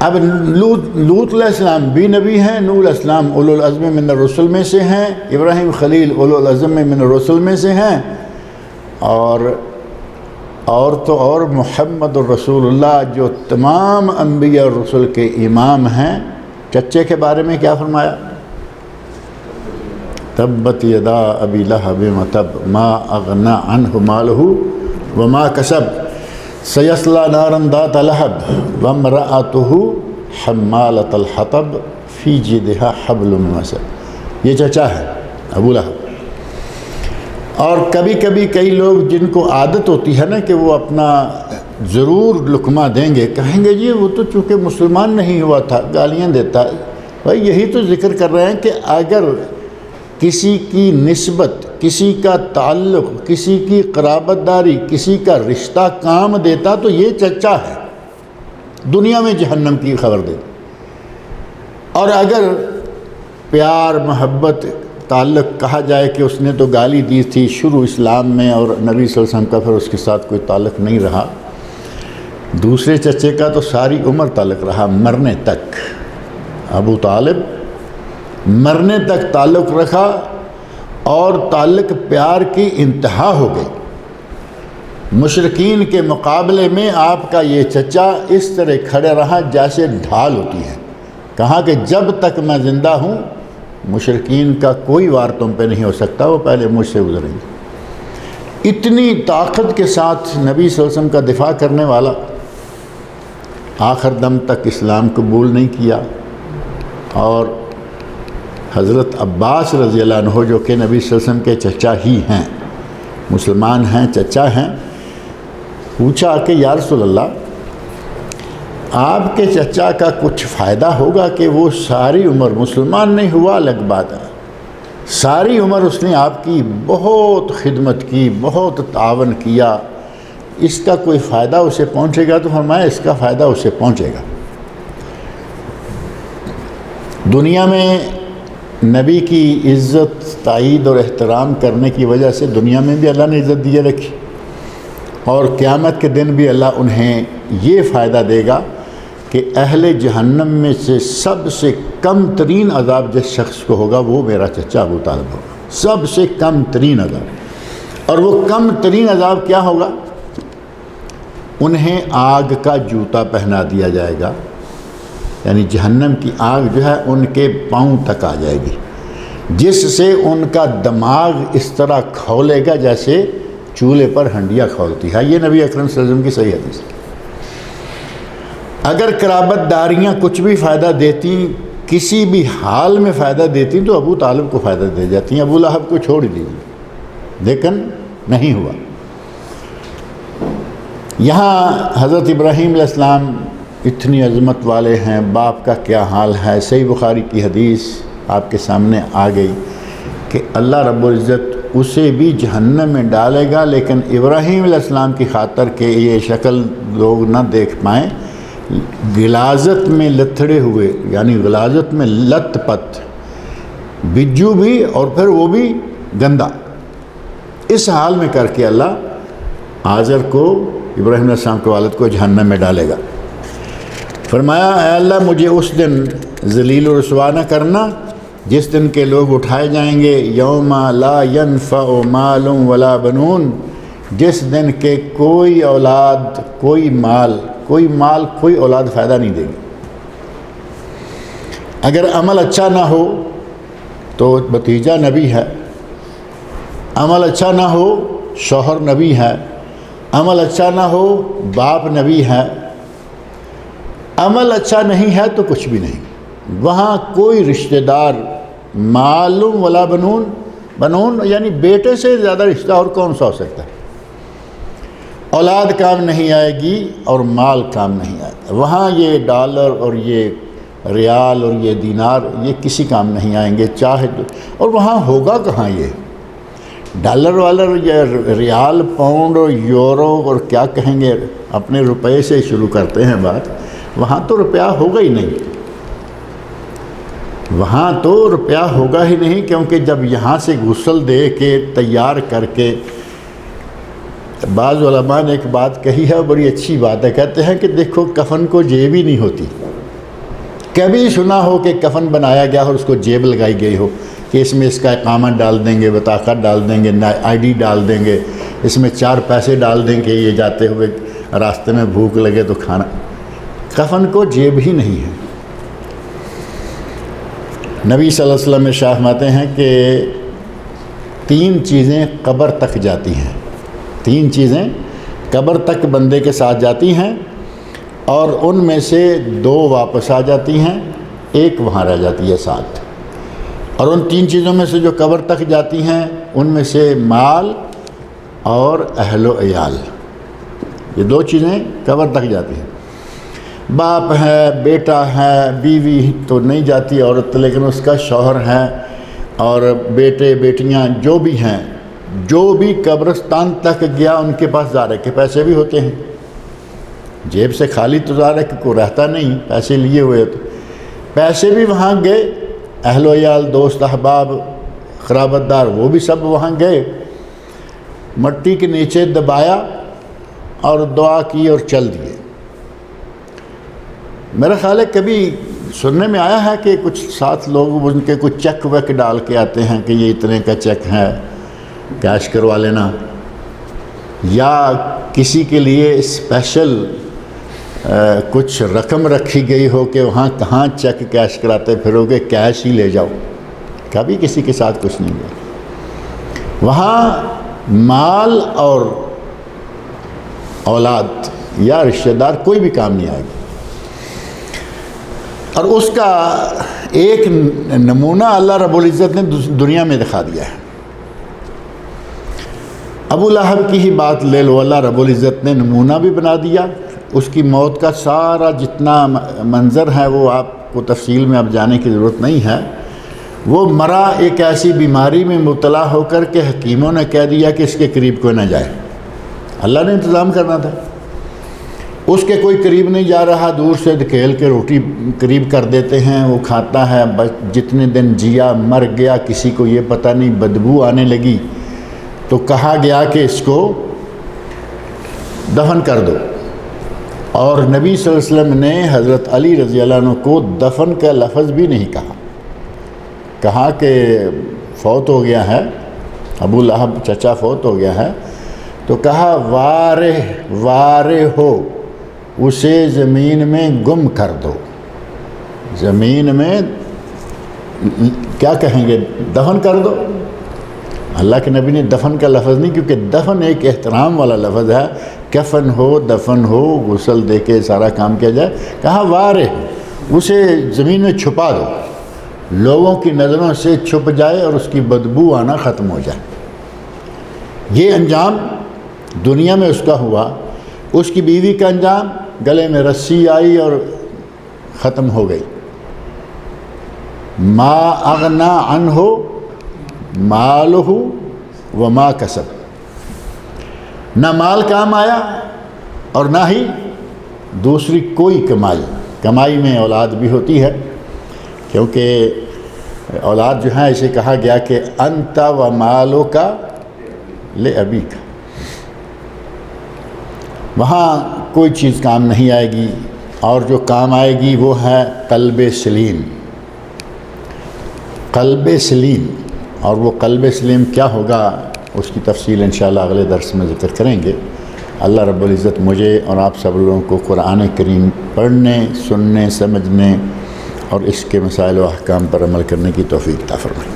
اب لوط علیہ السلام بھی نبی ہیں، نوح علیہ السلام اولو العزم من الرسل میں سے ہیں، ابراہیم خلیل اولو العزم من الرسل میں سے ہیں، اور تو اور محمد الرسول اللہ جو تمام انبیاء اور رسل کے امام ہیں، چچے کے بارے میں کیا فرمایا؟ تبت یدا ابی لہب وتب ما اغنی عنہ مالہ وما کسب سیصلی نارا ذات لہب وامرأتہ حمالۃ الحطب فی جیدہا حبل من مسد، یہ چچا ہے ابو لہب۔ اور کبھی کبھی کئی لوگ جن کو عادت ہوتی ہے نا کہ وہ اپنا ضرور لقمہ دیں گے، کہیں گے جی وہ تو چونکہ مسلمان نہیں ہوا تھا، گالیاں دیتا ہے۔ بھائی یہی تو ذکر کر رہے ہیں کہ اگر کسی کی نسبت، کسی کا تعلق، کسی کی قرابت داری، کسی کا رشتہ کام دیتا تو یہ چچا ہے، دنیا میں جہنم کی خبر دیتا۔ اور اگر پیار محبت تعلق کہا جائے کہ اس نے تو گالی دی تھی شروع اسلام میں اور نبی صلی اللہ علیہ وسلم کا پھر اس کے ساتھ کوئی تعلق نہیں رہا، دوسرے چچے کا تو ساری عمر تعلق رہا، مرنے تک، ابو طالب مرنے تک تعلق رکھا، اور تعلق پیار کی انتہا ہو گئی۔ مشرکین کے مقابلے میں آپ کا یہ چچا اس طرح کھڑے رہا جیسے ڈھال ہوتی ہے، کہا کہ جب تک میں زندہ ہوں مشرکین کا کوئی وار تم پہ نہیں ہو سکتا، وہ پہلے مجھ سے گزریں گے۔ اتنی طاقت کے ساتھ نبی صلی اللہ علیہ وسلم کا دفاع کرنے والا آخر دم تک اسلام قبول نہیں کیا، اور حضرت عباس رضی اللہ عنہ جو کہ نبی صلی اللہ علیہ وسلم کے چچا ہی ہیں، مسلمان ہیں، چچا ہیں، پوچھا کہ یا رسول اللہ آپ کے چچا کا کچھ فائدہ ہوگا کہ وہ ساری عمر مسلمان نہیں ہوا، الگ بات ہے، ساری عمر اس نے آپ کی بہت خدمت کی، بہت تعاون کیا، اس کا کوئی فائدہ اسے پہنچے گا؟ تو فرمایا اس کا فائدہ اسے پہنچے گا۔ دنیا میں نبی کی عزت، تائید اور احترام کرنے کی وجہ سے دنیا میں بھی اللہ نے عزت دیے رکھی، اور قیامت کے دن بھی اللہ انہیں یہ فائدہ دے گا کہ اہل جہنم میں سے سب سے کم ترین عذاب جس شخص کو ہوگا وہ میرا چچا ابو طالب ہوگا، سب سے کم ترین عذاب۔ اور وہ کم ترین عذاب کیا ہوگا؟ انہیں آگ کا جوتا پہنا دیا جائے گا، یعنی جہنم کی آگ جو ہے ان کے پاؤں تک آ جائے گی، جس سے ان کا دماغ اس طرح کھولے گا جیسے چولہے پر ہنڈیاں کھولتی ہے۔ یہ نبی اکرم صلی اللہ علیہ وسلم کی صحیح حدیث ہے۔ اگر قرابت داریاں کچھ بھی فائدہ دیتی، کسی بھی حال میں فائدہ دیتی تو ابو طالب کو فائدہ دے جاتی ہیں، ابو لہب کو چھوڑ دیجیے، لیکن نہیں ہوا۔ یہاں حضرت ابراہیم علیہ السلام اتنی عظمت والے ہیں، باپ کا کیا حال ہے؟ صحیح بخاری کی حدیث آپ کے سامنے آ گئی کہ اللہ رب العزت اسے بھی جہنم میں ڈالے گا، لیکن ابراہیم علیہ السلام کی خاطر کہ یہ شکل لوگ نہ دیکھ پائیں، غلاظت میں لتھڑے ہوئے، یعنی غلاظت میں لت پت، بجو بھی اور پھر وہ بھی گندا، اس حال میں کر کے اللہ آزر کو، ابراہیم علیہ السلام کے والد کو جہنم میں ڈالے گا۔ فرمایا اے اللہ مجھے اس دن ذلیل و رسوا نہ کرنا جس دن کے لوگ اٹھائے جائیں گے، یوم لا ینفع مال ولا بنون، جس دن کے کوئی اولاد، کوئی مال، کوئی اولاد فائدہ نہیں دے گی۔ اگر عمل اچھا نہ ہو تو بھتیجا نبی ہے، عمل اچھا نہ ہو شوہر نبی ہے، عمل اچھا نہ ہو باپ نبی ہے، عمل اچھا نہیں ہے تو کچھ بھی نہیں۔ وہاں کوئی رشتہ دار، معلوم ولا بنون یعنی بیٹے سے زیادہ رشتہ اور کون سا ہو سکتا ہے؟ اولاد کام نہیں آئے گی اور مال کام نہیں آئے گا۔ وہاں یہ ڈالر اور یہ ریال اور یہ دینار یہ کسی کام نہیں آئیں گے، چاہے اور وہاں ہوگا کہاں یہ ڈالر والر یا ریال، پاؤنڈ اور یورو اور کیا کہیں گے، اپنے روپے سے شروع کرتے ہیں بات۔ وہاں تو روپیہ ہوگا ہی نہیں، وہاں تو روپیہ ہوگا ہی نہیں، کیونکہ جب یہاں سے غسل دے کے تیار کر کے، بعض علماء نے ایک بات کہی ہے، بڑی اچھی بات ہے، کہتے ہیں کہ دیکھو کفن کو جیب ہی نہیں ہوتی۔ کبھی سنا ہو کہ کفن بنایا گیا اور اس کو جیب لگائی گئی ہو کہ اس میں اس کا اقامت ڈال دیں گے، بطاقت ڈال دیں گے، آئی ڈی ڈال دیں گے، اس میں 4 پیسے ڈال دیں گے، یہ جاتے ہوئے راستے میں بھوک لگے تو کھانا۔ کفن کو جیب ہی نہیں ہے۔ نبی صلی اللہ علیہ وسلم ارشاد فرماتے ہیں کہ 3 چیزیں قبر تک جاتی ہیں، 3 چیزیں قبر تک بندے کے ساتھ جاتی ہیں، اور ان میں سے 2 واپس آ جاتی ہیں، 1 وہاں رہ جاتی ہے ساتھ۔ اور ان 3 چیزوں میں سے جو قبر تک جاتی ہیں ان میں سے مال اور اہل و عیال، یہ 2 چیزیں قبر تک جاتی ہیں۔ باپ ہے، بیٹا ہے، بیوی تو نہیں جاتی عورت، لیکن اس کا شوہر ہے اور بیٹے بیٹیاں جو بھی ہیں، جو بھی قبرستان تک گیا ان کے پاس ظاہر ہے کہ پیسے بھی ہوتے ہیں، جیب سے خالی تو ظاہر ہے کہ کوئی رہتا نہیں، پیسے لیے ہوئے تو پیسے بھی وہاں گئے، اہل و عیال، دوست احباب، قرابت دار وہ بھی سب وہاں گئے، مٹی کے نیچے دبایا اور دعا کی اور چل دیے۔ میرا خیال ہے کبھی سننے میں آیا ہے کہ کچھ ساتھ لوگ ان کے کچھ چیک ویک ڈال کے آتے ہیں کہ یہ اتنے کا چیک ہے، کیش کروا لینا، یا کسی کے لیے اسپیشل کچھ رقم رکھی گئی ہو کہ وہاں کہاں چیک کیش کراتے پھرو گے، کیش ہی لے جاؤ۔ کبھی کسی کے ساتھ کچھ نہیں ہوا۔ وہاں مال اور اولاد یا رشتہ دار کوئی بھی کام نہیں آئے گا۔ اور اس کا ایک نمونہ اللہ رب العزت نے دنیا میں دکھا دیا ہے۔ ابو لہب کی ہی بات لے لو، اللہ رب العزت نے نمونہ بھی بنا دیا۔ اس کی موت کا سارا جتنا منظر ہے وہ آپ کو تفصیل میں اب جانے کی ضرورت نہیں ہے۔ وہ مرا ایک ایسی بیماری میں مبتلا ہو کر کے حکیموں نے کہہ دیا کہ اس کے قریب کوئی نہ جائے، اللہ نے انتظام کرنا تھا۔ اس کے کوئی قریب نہیں جا رہا، دور سے دھکیل کے روٹی قریب کر دیتے ہیں، وہ کھاتا ہے، بس جتنے دن جیا مر گیا، کسی کو یہ پتہ نہیں، بدبو آنے لگی تو کہا گیا کہ اس کو دفن کر دو۔ اور نبی صلی اللہ علیہ وسلم نے حضرت علی رضی اللہ عنہ کو دفن کا لفظ بھی نہیں کہا کہ فوت ہو گیا ہے، ابو لہب چچا فوت ہو گیا ہے، تو کہا وارے ہو، اسے زمین میں گم کر دو۔ زمین میں کیا کہیں گے، دفن کر دو۔ اللہ کے نبی نے دفن کا لفظ نہیں، کیونکہ دفن ایک احترام والا لفظ ہے، کفن ہو، دفن ہو، غسل دے کے سارا کام کیا جائے، کہا وارے، اسے زمین میں چھپا دو، لوگوں کی نظروں سے چھپ جائے اور اس کی بدبو آنا ختم ہو جائے۔ یہ انجام دنیا میں اس کا ہوا۔ اس کی بیوی کا انجام، گلے میں رسی آئی اور ختم ہو گئی۔ ما اغنا عنہ مالہ وما کسب، نہ مال کام آیا اور نہ ہی دوسری کوئی کمائی۔ کمائی میں اولاد بھی ہوتی ہے، کیونکہ اولاد جو ہے اسے کہا گیا کہ انت و مالک لابیک، وہاں کوئی چیز کام نہیں آئے گی، اور جو کام آئے گی وہ ہے قلب سلیم۔ قلب سلیم، اور وہ قلب سلیم کیا ہوگا اس کی تفصیل انشاءاللہ اگلے درس میں ذکر کریں گے۔ اللہ رب العزت مجھے اور آپ سب لوگوں کو قرآن کریم پڑھنے، سننے، سمجھنے اور اس کے مسائل و احکام پر عمل کرنے کی توفیق عطا فرمائے۔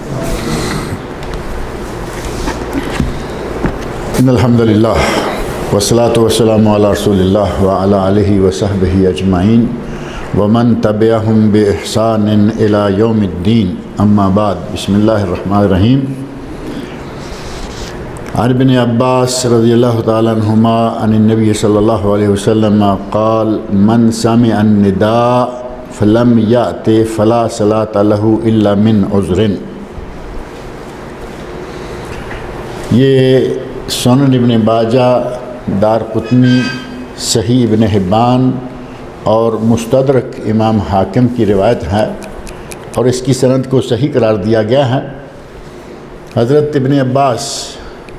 ان الحمد للہ والصلاة والسلام علی رسول اللہ وعلی آلہ وصحبہ اجمعین ومن تبعہم بإحسان الی یوم الدین، اما بعد، بسم اللہ الرحمن الرحیم۔ عن ابن عباس رضی اللہ تعالی عنہما عن النبی صلی اللہ علیہ وسلم قال من سمع النداء فلم یأت فلا صلاة له الا من عذر۔ یہ سنن ابن ماجہ، دارقطنی، صحیح ابن حبان اور مستدرک امام حاکم کی روایت ہے، اور اس کی سند کو صحیح قرار دیا گیا ہے۔ حضرت ابن عباس،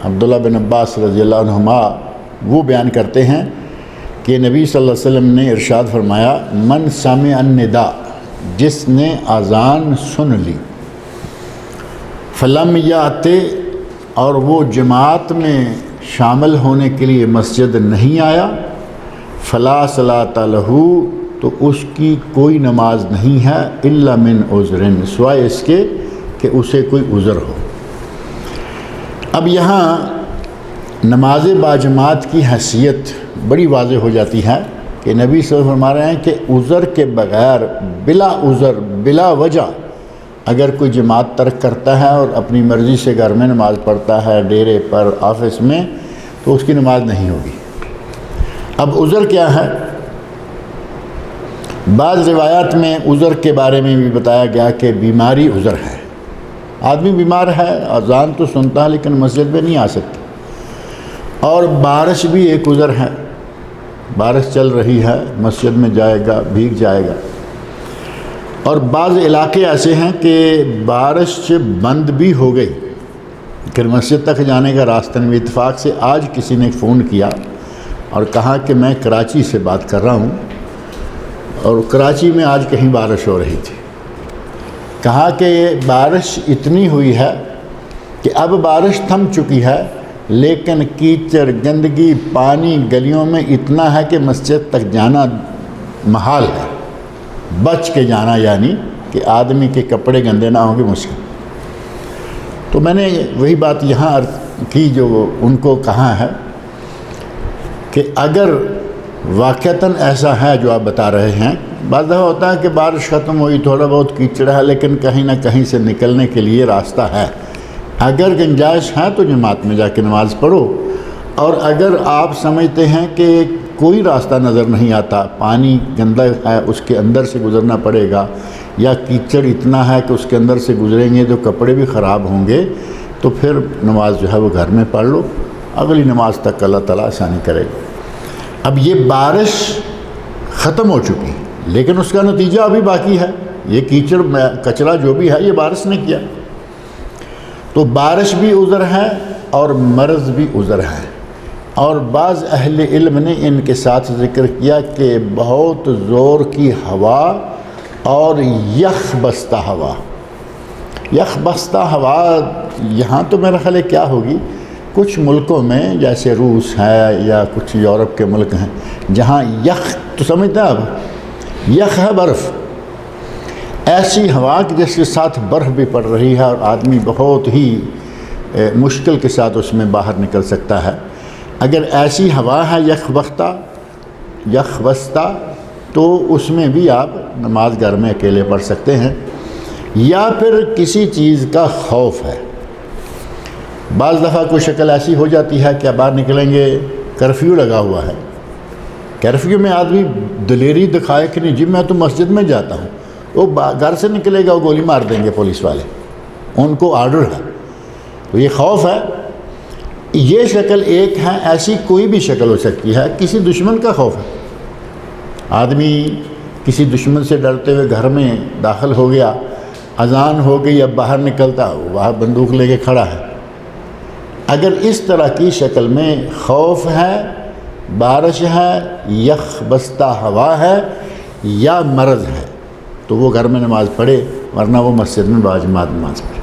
عبداللہ بن عباس رضی اللہ عنہما وہ بیان کرتے ہیں کہ نبی صلی اللہ علیہ وسلم نے ارشاد فرمایا، من سمع النداء، جس نے اذان سن لی، فلم یأت، اور وہ جماعت میں شامل ہونے کے لیے مسجد نہیں آیا، فلا صلاۃ لہ، تو اس کی کوئی نماز نہیں ہے، الا من عذر، سوائے اس کے کہ اسے کوئی عذر ہو۔ اب یہاں نماز باجماعت کی حیثیت بڑی واضح ہو جاتی ہے کہ نبی صلی اللہ علیہ وسلم فرما رہے ہیں کہ عذر کے بغیر، بلا عذر، بلا وجہ اگر کوئی جماعت ترک کرتا ہے اور اپنی مرضی سے گھر میں نماز پڑھتا ہے، ڈیرے پر، آفس میں، تو اس کی نماز نہیں ہوگی۔ اب عذر کیا ہے؟ بعض روایات میں عذر کے بارے میں بھی بتایا گیا کہ بیماری عذر ہے۔ آدمی بیمار ہے، اذان تو سنتا ہے لیکن مسجد میں نہیں آ سکتا۔ اور بارش بھی ایک عذر ہے، بارش چل رہی ہے، مسجد میں جائے گا، بھیگ جائے گا۔ اور بعض علاقے ایسے ہیں کہ بارش بند بھی ہو گئی پھر مسجد تک جانے کا راستہ نہیں۔ اتفاق سے آج کسی نے فون کیا اور کہا کہ میں کراچی سے بات کر رہا ہوں، اور کراچی میں آج کہیں بارش ہو رہی تھی۔ کہا کہ بارش اتنی ہوئی ہے کہ اب بارش تھم چکی ہے، لیکن کیچڑ، گندگی، پانی گلیوں میں اتنا ہے کہ مسجد تک جانا محال ہے، بچ کے جانا، یعنی کہ آدمی کے کپڑے گندے نہ ہوں گے، مشکل۔ تو میں نے وہی بات یہاں کی جو ان کو کہا ہے کہ اگر واقعتاً ایسا ہے جو آپ بتا رہے ہیں، بعض دفعہ ہوتا ہے کہ بارش ختم ہوئی، تھوڑا بہت کیچڑ ہے، لیکن کہیں نہ کہیں سے نکلنے کے لیے راستہ ہے۔ اگر گنجائش ہے تو جماعت میں جا کے نماز پڑھو، اور اگر آپ سمجھتے ہیں کہ کوئی راستہ نظر نہیں آتا، پانی گندا ہے، اس کے اندر سے گزرنا پڑے گا، یا کیچڑ اتنا ہے کہ اس کے اندر سے گزریں گے تو کپڑے بھی خراب ہوں گے، تو پھر نماز جو ہے وہ گھر میں پڑھ لو، اگلی نماز تک اللہ تعالیٰ آسانی کرے گا۔ اب یہ بارش ختم ہو چکی، لیکن اس کا نتیجہ ابھی باقی ہے، یہ کیچڑ کچرا جو بھی ہے یہ بارش نے کیا۔ تو بارش بھی عذر ہے اور مرض بھی عذر ہے۔ اور بعض اہل علم نے ان کے ساتھ ذکر کیا کہ بہت زور کی ہوا اور یخ بستہ ہوا۔ یخ بستہ ہوا یہاں تو میرا خیال ہے کیا ہوگی، کچھ ملکوں میں جیسے روس ہے یا کچھ یورپ کے ملک ہیں جہاں یخ تو سمجھتے ہیں آپ، یخ ہے برف، ایسی ہوا کہ جس کے ساتھ برف بھی پڑ رہی ہے اور آدمی بہت ہی مشکل کے ساتھ اس میں باہر نکل سکتا ہے۔ اگر ایسی ہوا ہے یخ بستہ تو اس میں بھی آپ نماز گھر میں اکیلے پڑھ سکتے ہیں، یا پھر کسی چیز کا خوف ہے۔ بعض دفعہ کوئی شکل ایسی ہو جاتی ہے کہ باہر نکلیں گے، کرفیو لگا ہوا ہے، کرفیو میں آدمی دلیری دکھائے کہ نہیں جی میں تو مسجد میں جاتا ہوں، وہ گھر سے نکلے گا وہ گولی مار دیں گے پولیس والے، ان کو آرڈر ہے۔ تو یہ خوف ہے یہ شکل ایک ہے، ایسی کوئی بھی شکل ہو سکتی ہے۔ کسی دشمن کا خوف ہے، آدمی کسی دشمن سے ڈرتے ہوئے گھر میں داخل ہو گیا، اذان ہو گئی، اب باہر نکلتا، وہاں بندوق لے کے کھڑا ہے۔ اگر اس طرح کی شکل میں خوف ہے، بارش ہے، یخ بستہ ہوا ہے یا مرض ہے تو وہ گھر میں نماز پڑھے، ورنہ وہ مسجد میں باجماعت نماز پڑھے۔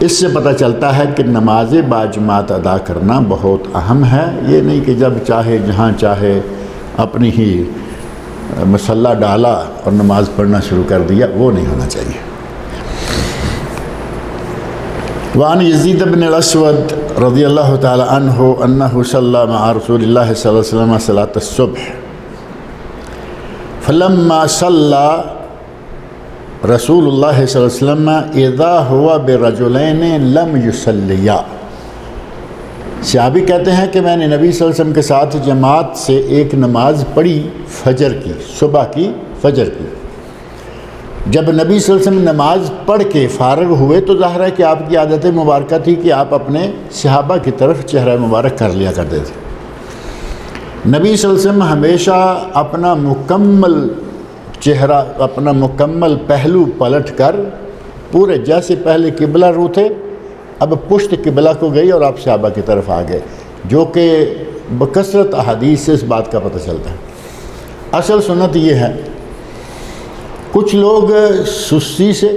اس سے پتہ چلتا ہے کہ نماز باجماعت ادا کرنا بہت اہم ہے۔ یہ نہیں کہ جب چاہے جہاں چاہے اپنی ہی مصلی ڈالا اور نماز پڑھنا شروع کر دیا، وہ نہیں ہونا چاہیے۔ وعن یزید بن الاسود رضی اللہ تعالی عنہ انہ صلی مع رسول اللہ صلی اللہ علیہ وسلم صلاۃ الصبح فلما صلی رسول اللہ صلی اللہ علیہ وسلم اذا ہوا برجلین لم یصلیا۔ صحابی کہتے ہیں کہ میں نے نبی صلی اللہ علیہ وسلم کے ساتھ جماعت سے ایک نماز پڑھی، فجر کی، صبح کی، فجر کی۔ جب نبی صلی اللہ علیہ وسلم نماز پڑھ کے فارغ ہوئے تو ظاہر ہے کہ آپ کی عادت مبارکہ تھی کہ آپ اپنے صحابہ کی طرف چہرہ مبارک کر لیا کرتے تھے۔ نبی صلی اللہ علیہ وسلم ہمیشہ اپنا مکمل چہرہ، اپنا مکمل پہلو پلٹ کر پورے، جیسے پہلے قبلہ رو تھے اب پشت قبلہ کو گئی اور آپ صحابہ کی طرف آ گئے، جو کہ بکثرت احادیث سے اس بات کا پتہ چلتا ہے۔ اصل سنت یہ ہے، کچھ لوگ سستی سے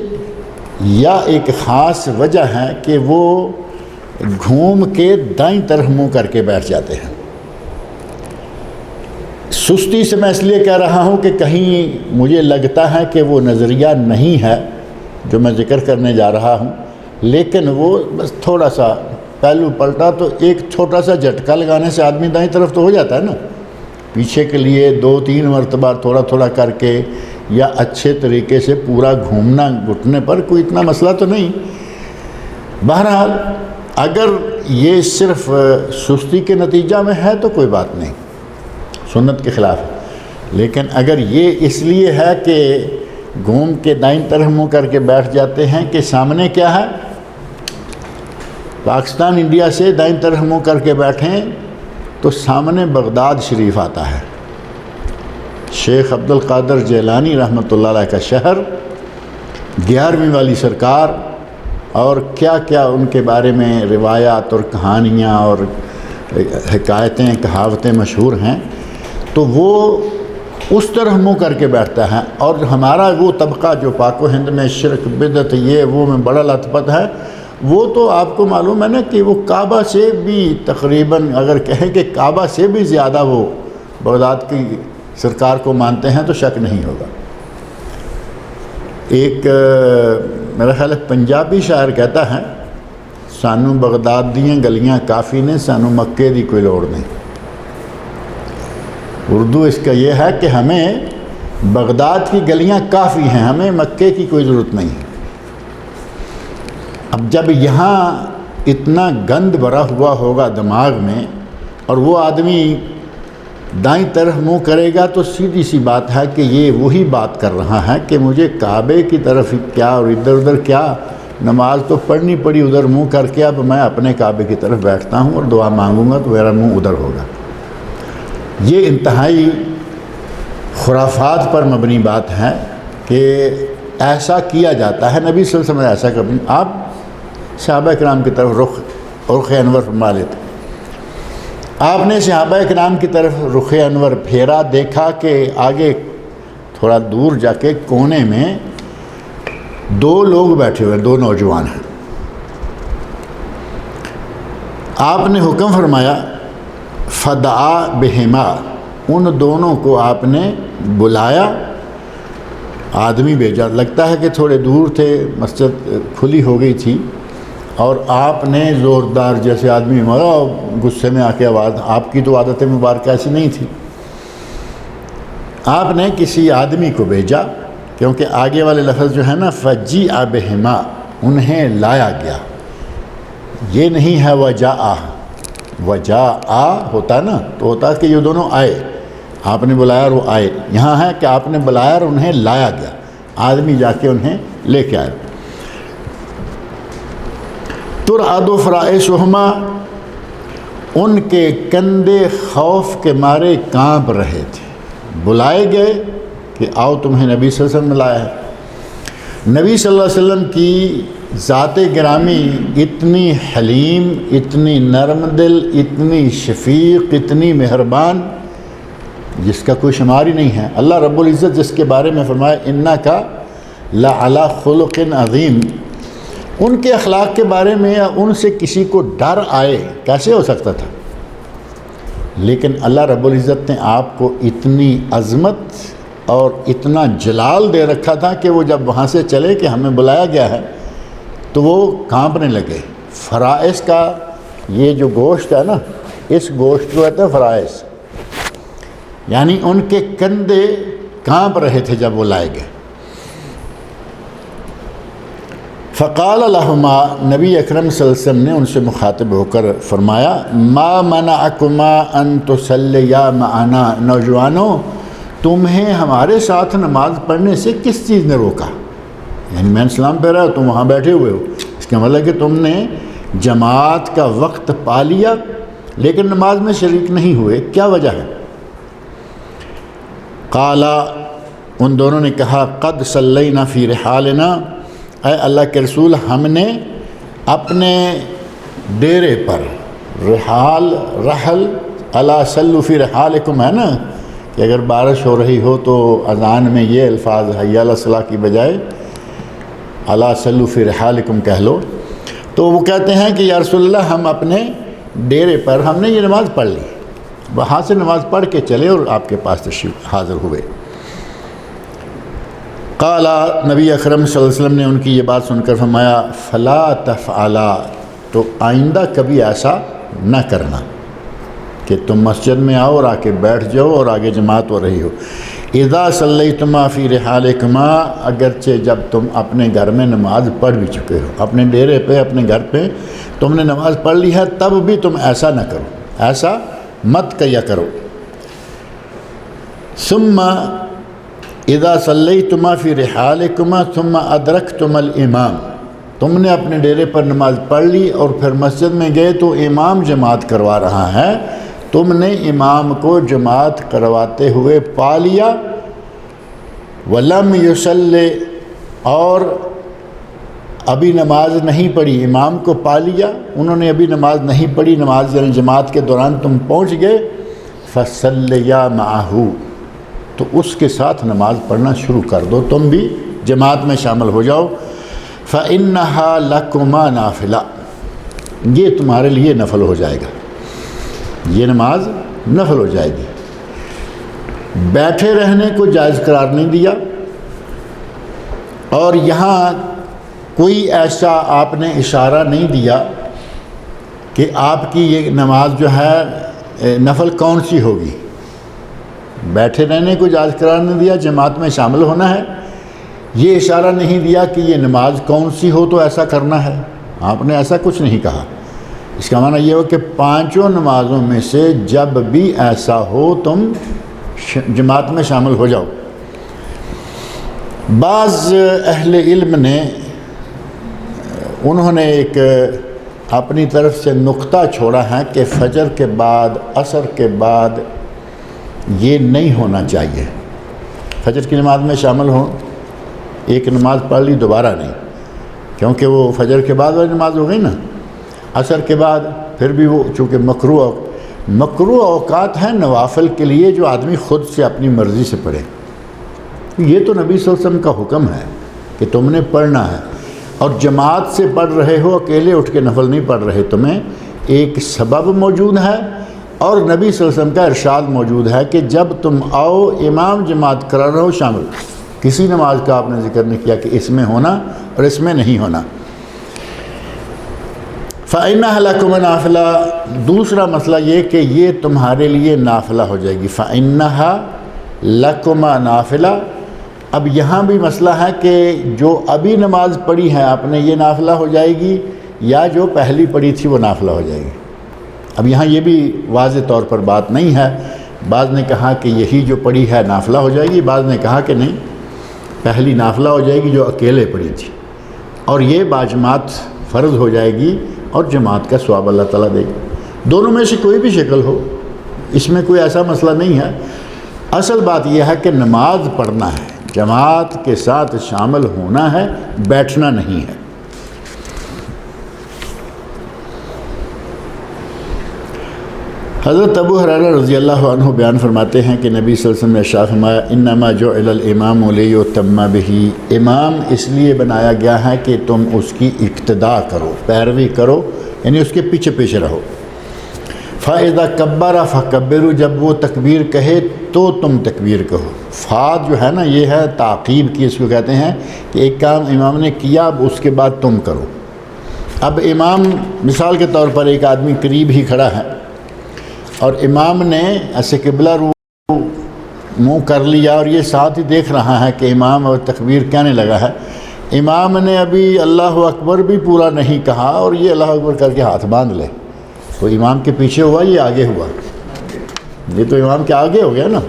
یا ایک خاص وجہ ہے کہ وہ گھوم کے دائیں طرف منہ کر کے بیٹھ جاتے ہیں۔ سستی سے میں اس لیے کہہ رہا ہوں کہ کہیں مجھے لگتا ہے کہ وہ نظریہ نہیں ہے جو میں ذکر کرنے جا رہا ہوں، لیکن وہ بس تھوڑا سا پہلو پلٹا تو ایک چھوٹا سا جھٹکا لگانے سے آدمی دائیں طرف تو ہو جاتا ہے نا۔ پیچھے کے لیے 2-3 مرتبہ تھوڑا تھوڑا کر کے یا اچھے طریقے سے پورا گھومنا گھٹنے پر کوئی اتنا مسئلہ تو نہیں۔ بہرحال اگر یہ صرف سستی کے نتیجہ میں ہے تو کوئی بات نہیں، سنت کے خلاف ہے۔ لیکن اگر یہ اس لیے ہے کہ گھوم کے دائیں طرف منہ کر کے بیٹھ جاتے ہیں کہ سامنے کیا ہے، پاکستان انڈیا سے دائیں طرف منہ کر کے بیٹھیں تو سامنے بغداد شریف آتا ہے، شیخ عبد القادر جیلانی رحمۃ اللہ علیہ کا شہر، 11ویں والی سرکار، اور کیا کیا ان کے بارے میں روایات اور کہانیاں اور حکایتیں کہاوتیں مشہور ہیں۔ تو وہ اس طرح منہ کر کے بیٹھتا ہے، اور ہمارا وہ طبقہ جو پاک و ہند میں شرک بدعت یہ وہ میں بڑا لت پت ہے، وہ تو آپ کو معلوم ہے نا کہ وہ کعبہ سے بھی تقریباً، اگر کہیں کہ کعبہ سے بھی زیادہ وہ بغداد کی سرکار کو مانتے ہیں تو شک نہیں ہوگا۔ ایک میرا خیال ہے پنجابی شاعر کہتا ہے، سانو بغداد دیاں گلیاں کافی نے، سانو مکے دی کوئی لوڑ نہیں۔ اردو اس کا یہ ہے کہ ہمیں بغداد کی گلیاں کافی ہیں، ہمیں مکے کی کوئی ضرورت نہیں۔ اب جب یہاں اتنا گند بھرا ہوا ہوگا دماغ میں اور وہ آدمی دائیں طرف منہ کرے گا تو سیدھی سی بات ہے کہ یہ وہی بات کر رہا ہے کہ مجھے کعبے کی طرف کیا اور ادھر ادھر کیا، نماز تو پڑھنی پڑی ادھر منہ کر کے، اب میں اپنے کعبے کی طرف بیٹھتا ہوں اور دعا مانگوں گا تو میرا منہ ادھر ہوگا۔ یہ انتہائی خرافات پر مبنی بات ہے کہ ایسا کیا جاتا ہے۔ نبی صلی اللہ علیہ وسلم ایسا کبھی، آپ صحابہ کرام کی طرف رخ انور فرما لیتے، آپ نے صحابہ کرام کی طرف رخ انور پھیرا، دیکھا کہ آگے تھوڑا دور جا کے کونے میں 2 لوگ بیٹھے ہوئے، 2 نوجوان ہیں۔ آپ نے حکم فرمایا فدعا بہما، ان دونوں کو آپ نے بلایا، آدمی بھیجا، لگتا ہے کہ تھوڑے دور تھے، مسجد کھلی ہو گئی تھی، اور آپ نے زوردار جیسے آدمی مرا غصے میں آ کے آواز، آپ کی تو عادت مبارکہ ایسی نہیں تھی، آپ نے کسی آدمی کو بھیجا، کیونکہ آگے والے لفظ جو ہے نا فجیع بہما، انہیں لایا گیا، یہ نہیں ہے وجاء، وجاء ہوتا نا تو ہوتا کہ یہ دونوں آئے، آپ نے بلایا اور وہ آئے، یہاں ہے کہ آپ نے بلایا اور انہیں لایا گیا، آدمی جا کے انہیں لے کے آئے۔ ترعد فرائسہما، ان کے کندھے خوف کے مارے کانپ رہے تھے. بلائے گئے کہ آؤ تمہیں نبی صلی اللہ علیہ وسلم ملایا ہے. نبی صلی اللہ علیہ وسلم کی ذات گرامی اتنی حلیم، اتنی نرم دل، اتنی شفیق، اتنی مہربان، جس کا کوئی شمار ہی نہیں ہے. اللہ رب العزت جس کے بارے میں فرمایا انکا لعلی خلق عظیم، ان کے اخلاق کے بارے میں یا ان سے کسی کو ڈر آئے کیسے ہو سکتا تھا؟ لیکن اللہ رب العزت نے آپ کو اتنی عظمت اور اتنا جلال دے رکھا تھا کہ وہ جب وہاں سے چلے کہ ہمیں بلایا گیا ہے تو وہ کانپنے لگے. فرائس کا یہ جو گوشت ہے نا، اس گوشت کو کہتے ہیں فرائس، یعنی ان کے کندھے کانپ رہے تھے جب وہ لائے گئے. فقال لہما، نبی اکرم صلی اللہ علیہ وسلم نے ان سے مخاطب ہو کر فرمایا ما منعکما ان تصلیا معنا، نوجوانوں تمہیں ہمارے ساتھ نماز پڑھنے سے کس چیز نے روکا؟ یعنی میں اسلام پہ رہا تم وہاں بیٹھے ہوئے ہو، اس کا مطلب کہ تم نے جماعت کا وقت پا لیا لیکن نماز میں شریک نہیں ہوئے، کیا وجہ ہے؟ قالا، ان دونوں نے کہا قد صلینا فی رحالنا، اے اللہ کے رسول ہم نے اپنے ڈیرے پر، رحال رحل الا صلوا فی رحالکم ہے نا، کہ اگر بارش ہو رہی ہو تو اذان میں یہ الفاظ حی علی الصلاۃ کی بجائے الا صلوا فی رحالکم کہہ لو. تو وہ کہتے ہیں کہ یا رسول اللہ ہم اپنے ڈیرے پر ہم نے یہ نماز پڑھ لی، وہاں سے نماز پڑھ کے چلے اور آپ کے پاس تشریف حاضر ہوئے. قال، نبی اکرم صلی اللہ علیہ وسلم نے ان کی یہ بات سن کر فرمایا فلا تفعلا، تو آئندہ کبھی ایسا نہ کرنا کہ تم مسجد میں آؤ اور آ کے بیٹھ جاؤ اور آگے جماعت ہو رہی ہو. اذا صلیتما فی رحالکما، اگرچہ جب تم اپنے گھر میں نماز پڑھ بھی چکے ہو، اپنے ڈیرے پہ اپنے گھر پہ تم نے نماز پڑھ لی ہے، تب بھی تم ایسا نہ کرو، ایسا مت کیا کرو. ثم اذا صلیتما فی رحالکما ثم ادرکتم الامام، تم نے اپنے ڈیرے پر نماز پڑھ لی اور پھر مسجد میں گئے تو امام جماعت کروا رہا ہے، تم نے امام کو جماعت کرواتے ہوئے پا لیا. ولم یصلی، اور ابھی نماز نہیں پڑھی، امام کو پا لیا انہوں نے ابھی نماز نہیں پڑھی، نماز یعنی جماعت کے دوران تم پہنچ گئے. فصلیا معہ، تو اس کے ساتھ نماز پڑھنا شروع کر دو، تم بھی جماعت میں شامل ہو جاؤ. فإنہا لکما نافلہ، یہ تمہارے لیے نفل ہو جائے گا، یہ نماز نفل ہو جائے گی. بیٹھے رہنے کو جائز قرار نہیں دیا، اور یہاں کوئی ایسا آپ نے اشارہ نہیں دیا کہ آپ کی یہ نماز جو ہے نفل کون سی ہوگی. بیٹھے رہنے کو جائز قرار نہیں دیا، جماعت میں شامل ہونا ہے. یہ اشارہ نہیں دیا کہ یہ نماز کون سی ہو تو ایسا کرنا ہے، آپ نے ایسا کچھ نہیں کہا. اس کا معنی یہ ہو کہ پانچوں نمازوں میں سے جب بھی ایسا ہو تم جماعت میں شامل ہو جاؤ. بعض اہل علم نے انہوں نے ایک اپنی طرف سے نقطہ چھوڑا ہے کہ فجر کے بعد، عصر کے بعد یہ نہیں ہونا چاہیے. فجر کی نماز میں شامل ہوں، ایک نماز پڑھ لی دوبارہ نہیں، کیونکہ وہ فجر کے بعد والی نماز ہو گئی نا. عصر کے بعد پھر بھی وہ چونکہ مکروہ اوقات ہیں نوافل کے لیے جو آدمی خود سے اپنی مرضی سے پڑھے. یہ تو نبی صلی اللہ علیہ وسلم کا حکم ہے کہ تم نے پڑھنا ہے، اور جماعت سے پڑھ رہے ہو، اکیلے اٹھ کے نفل نہیں پڑھ رہے، تمہیں ایک سبب موجود ہے اور نبی صلی اللہ علیہ وسلم کا ارشاد موجود ہے کہ جب تم آؤ امام جماعت کرا رہا ہو شامل. کسی نماز کا آپ نے ذکر نہیں کیا کہ اس میں ہونا اور اس میں نہیں ہونا. فَإِنَّهَا لَكُمْ نَافِلَةٌ، دوسرا مسئلہ یہ کہ یہ تمہارے لیے نافلہ ہو جائے گی. فَإِنَّهَا لَكُمْ نَافِلَةٌ، اب یہاں بھی مسئلہ ہے کہ جو ابھی نماز پڑھی ہے آپ نے یہ نافلہ ہو جائے گی یا جو پہلی پڑھی تھی وہ نافلہ ہو جائے گی. اب یہاں یہ بھی واضح طور پر بات نہیں ہے. بعض نے کہا کہ یہی جو پڑھی ہے نافلہ ہو جائے گی، بعض نے کہا کہ نہیں، پہلی نافلہ ہو جائے گی جو اکیلے پڑھی تھی، اور یہ باجماعت فرض ہو جائے گی اور جماعت کا ثواب اللہ تعالیٰ دے گا۔ دونوں میں سے کوئی بھی شکل ہو، اس میں کوئی ایسا مسئلہ نہیں ہے۔ اصل بات یہ ہے کہ نماز پڑھنا ہے، جماعت کے ساتھ شامل ہونا ہے، بیٹھنا نہیں ہے۔ حضرت ابو ہریرہ رضی اللہ عنہ بیان فرماتے ہیں کہ نبی صلی اللہ علیہ وسلم نے ارشاد فرمایا انما جعل الامام لیتم بہ، امام اس لیے بنایا گیا ہے کہ تم اس کی اقتداء کرو، پیروی کرو، یعنی اس کے پیچھے پیچھے رہو۔ فاذا کبر فکبروا، جب وہ تکبیر کہے تو تم تکبیر کہو۔ فاد جو ہے نا، یہ ہے تعقیب کی، اس کو کہتے ہیں کہ ایک کام امام نے کیا اب اس کے بعد تم کرو۔ اب امام مثال کے طور پر ایک آدمی قریب ہی کھڑا ہے اور امام نے ایسے قبلہ رو منہ کر لیا اور یہ ساتھ ہی دیکھ رہا ہے کہ امام اور تکبیر کہنے لگا ہے، امام نے ابھی اللہ اکبر بھی پورا نہیں کہا اور یہ اللہ اکبر کر کے ہاتھ باندھ لے، تو امام کے پیچھے ہوا یہ آگے ہوا؟ یہ تو امام کے آگے ہو گیا نا۔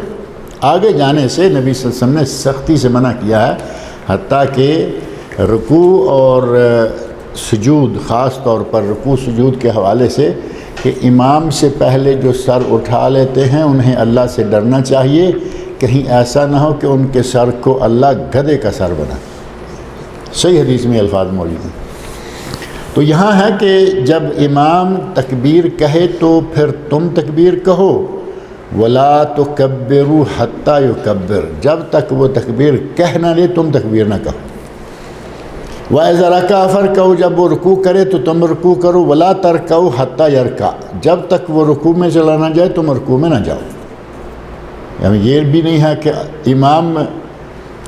آگے جانے سے نبی صلی اللہ علیہ وسلم نے سختی سے منع کیا ہے، حتیٰ کہ رکوع اور سجود، خاص طور پر رکوع سجود کے حوالے سے، کہ امام سے پہلے جو سر اٹھا لیتے ہیں انہیں اللہ سے ڈرنا چاہیے، کہیں ایسا نہ ہو کہ ان کے سر کو اللہ گدھے کا سر بنا۔ صحیح حدیث میں الفاظ موجود ہیں۔ تو یہاں ہے کہ جب امام تکبیر کہے تو پھر تم تکبیر کہو، وَلَا تُكَبِّرُوا حَتَّى يُكَبِّرْ، جب تک وہ تکبیر کہہ نہ لے تم تکبیر نہ کہو۔ وَإِذَا رَكَعَ فَارْكَعُوا، جب وہ رکوع کرے تو تم رکوع کرو، وَلَا تَرْكَعُوا حَتَّى يَرْكَعَ، جب تک وہ رکوع میں چلا نہ جائے تم رکوع میں نہ جاؤ۔ یعنی یہ بھی نہیں ہے کہ امام،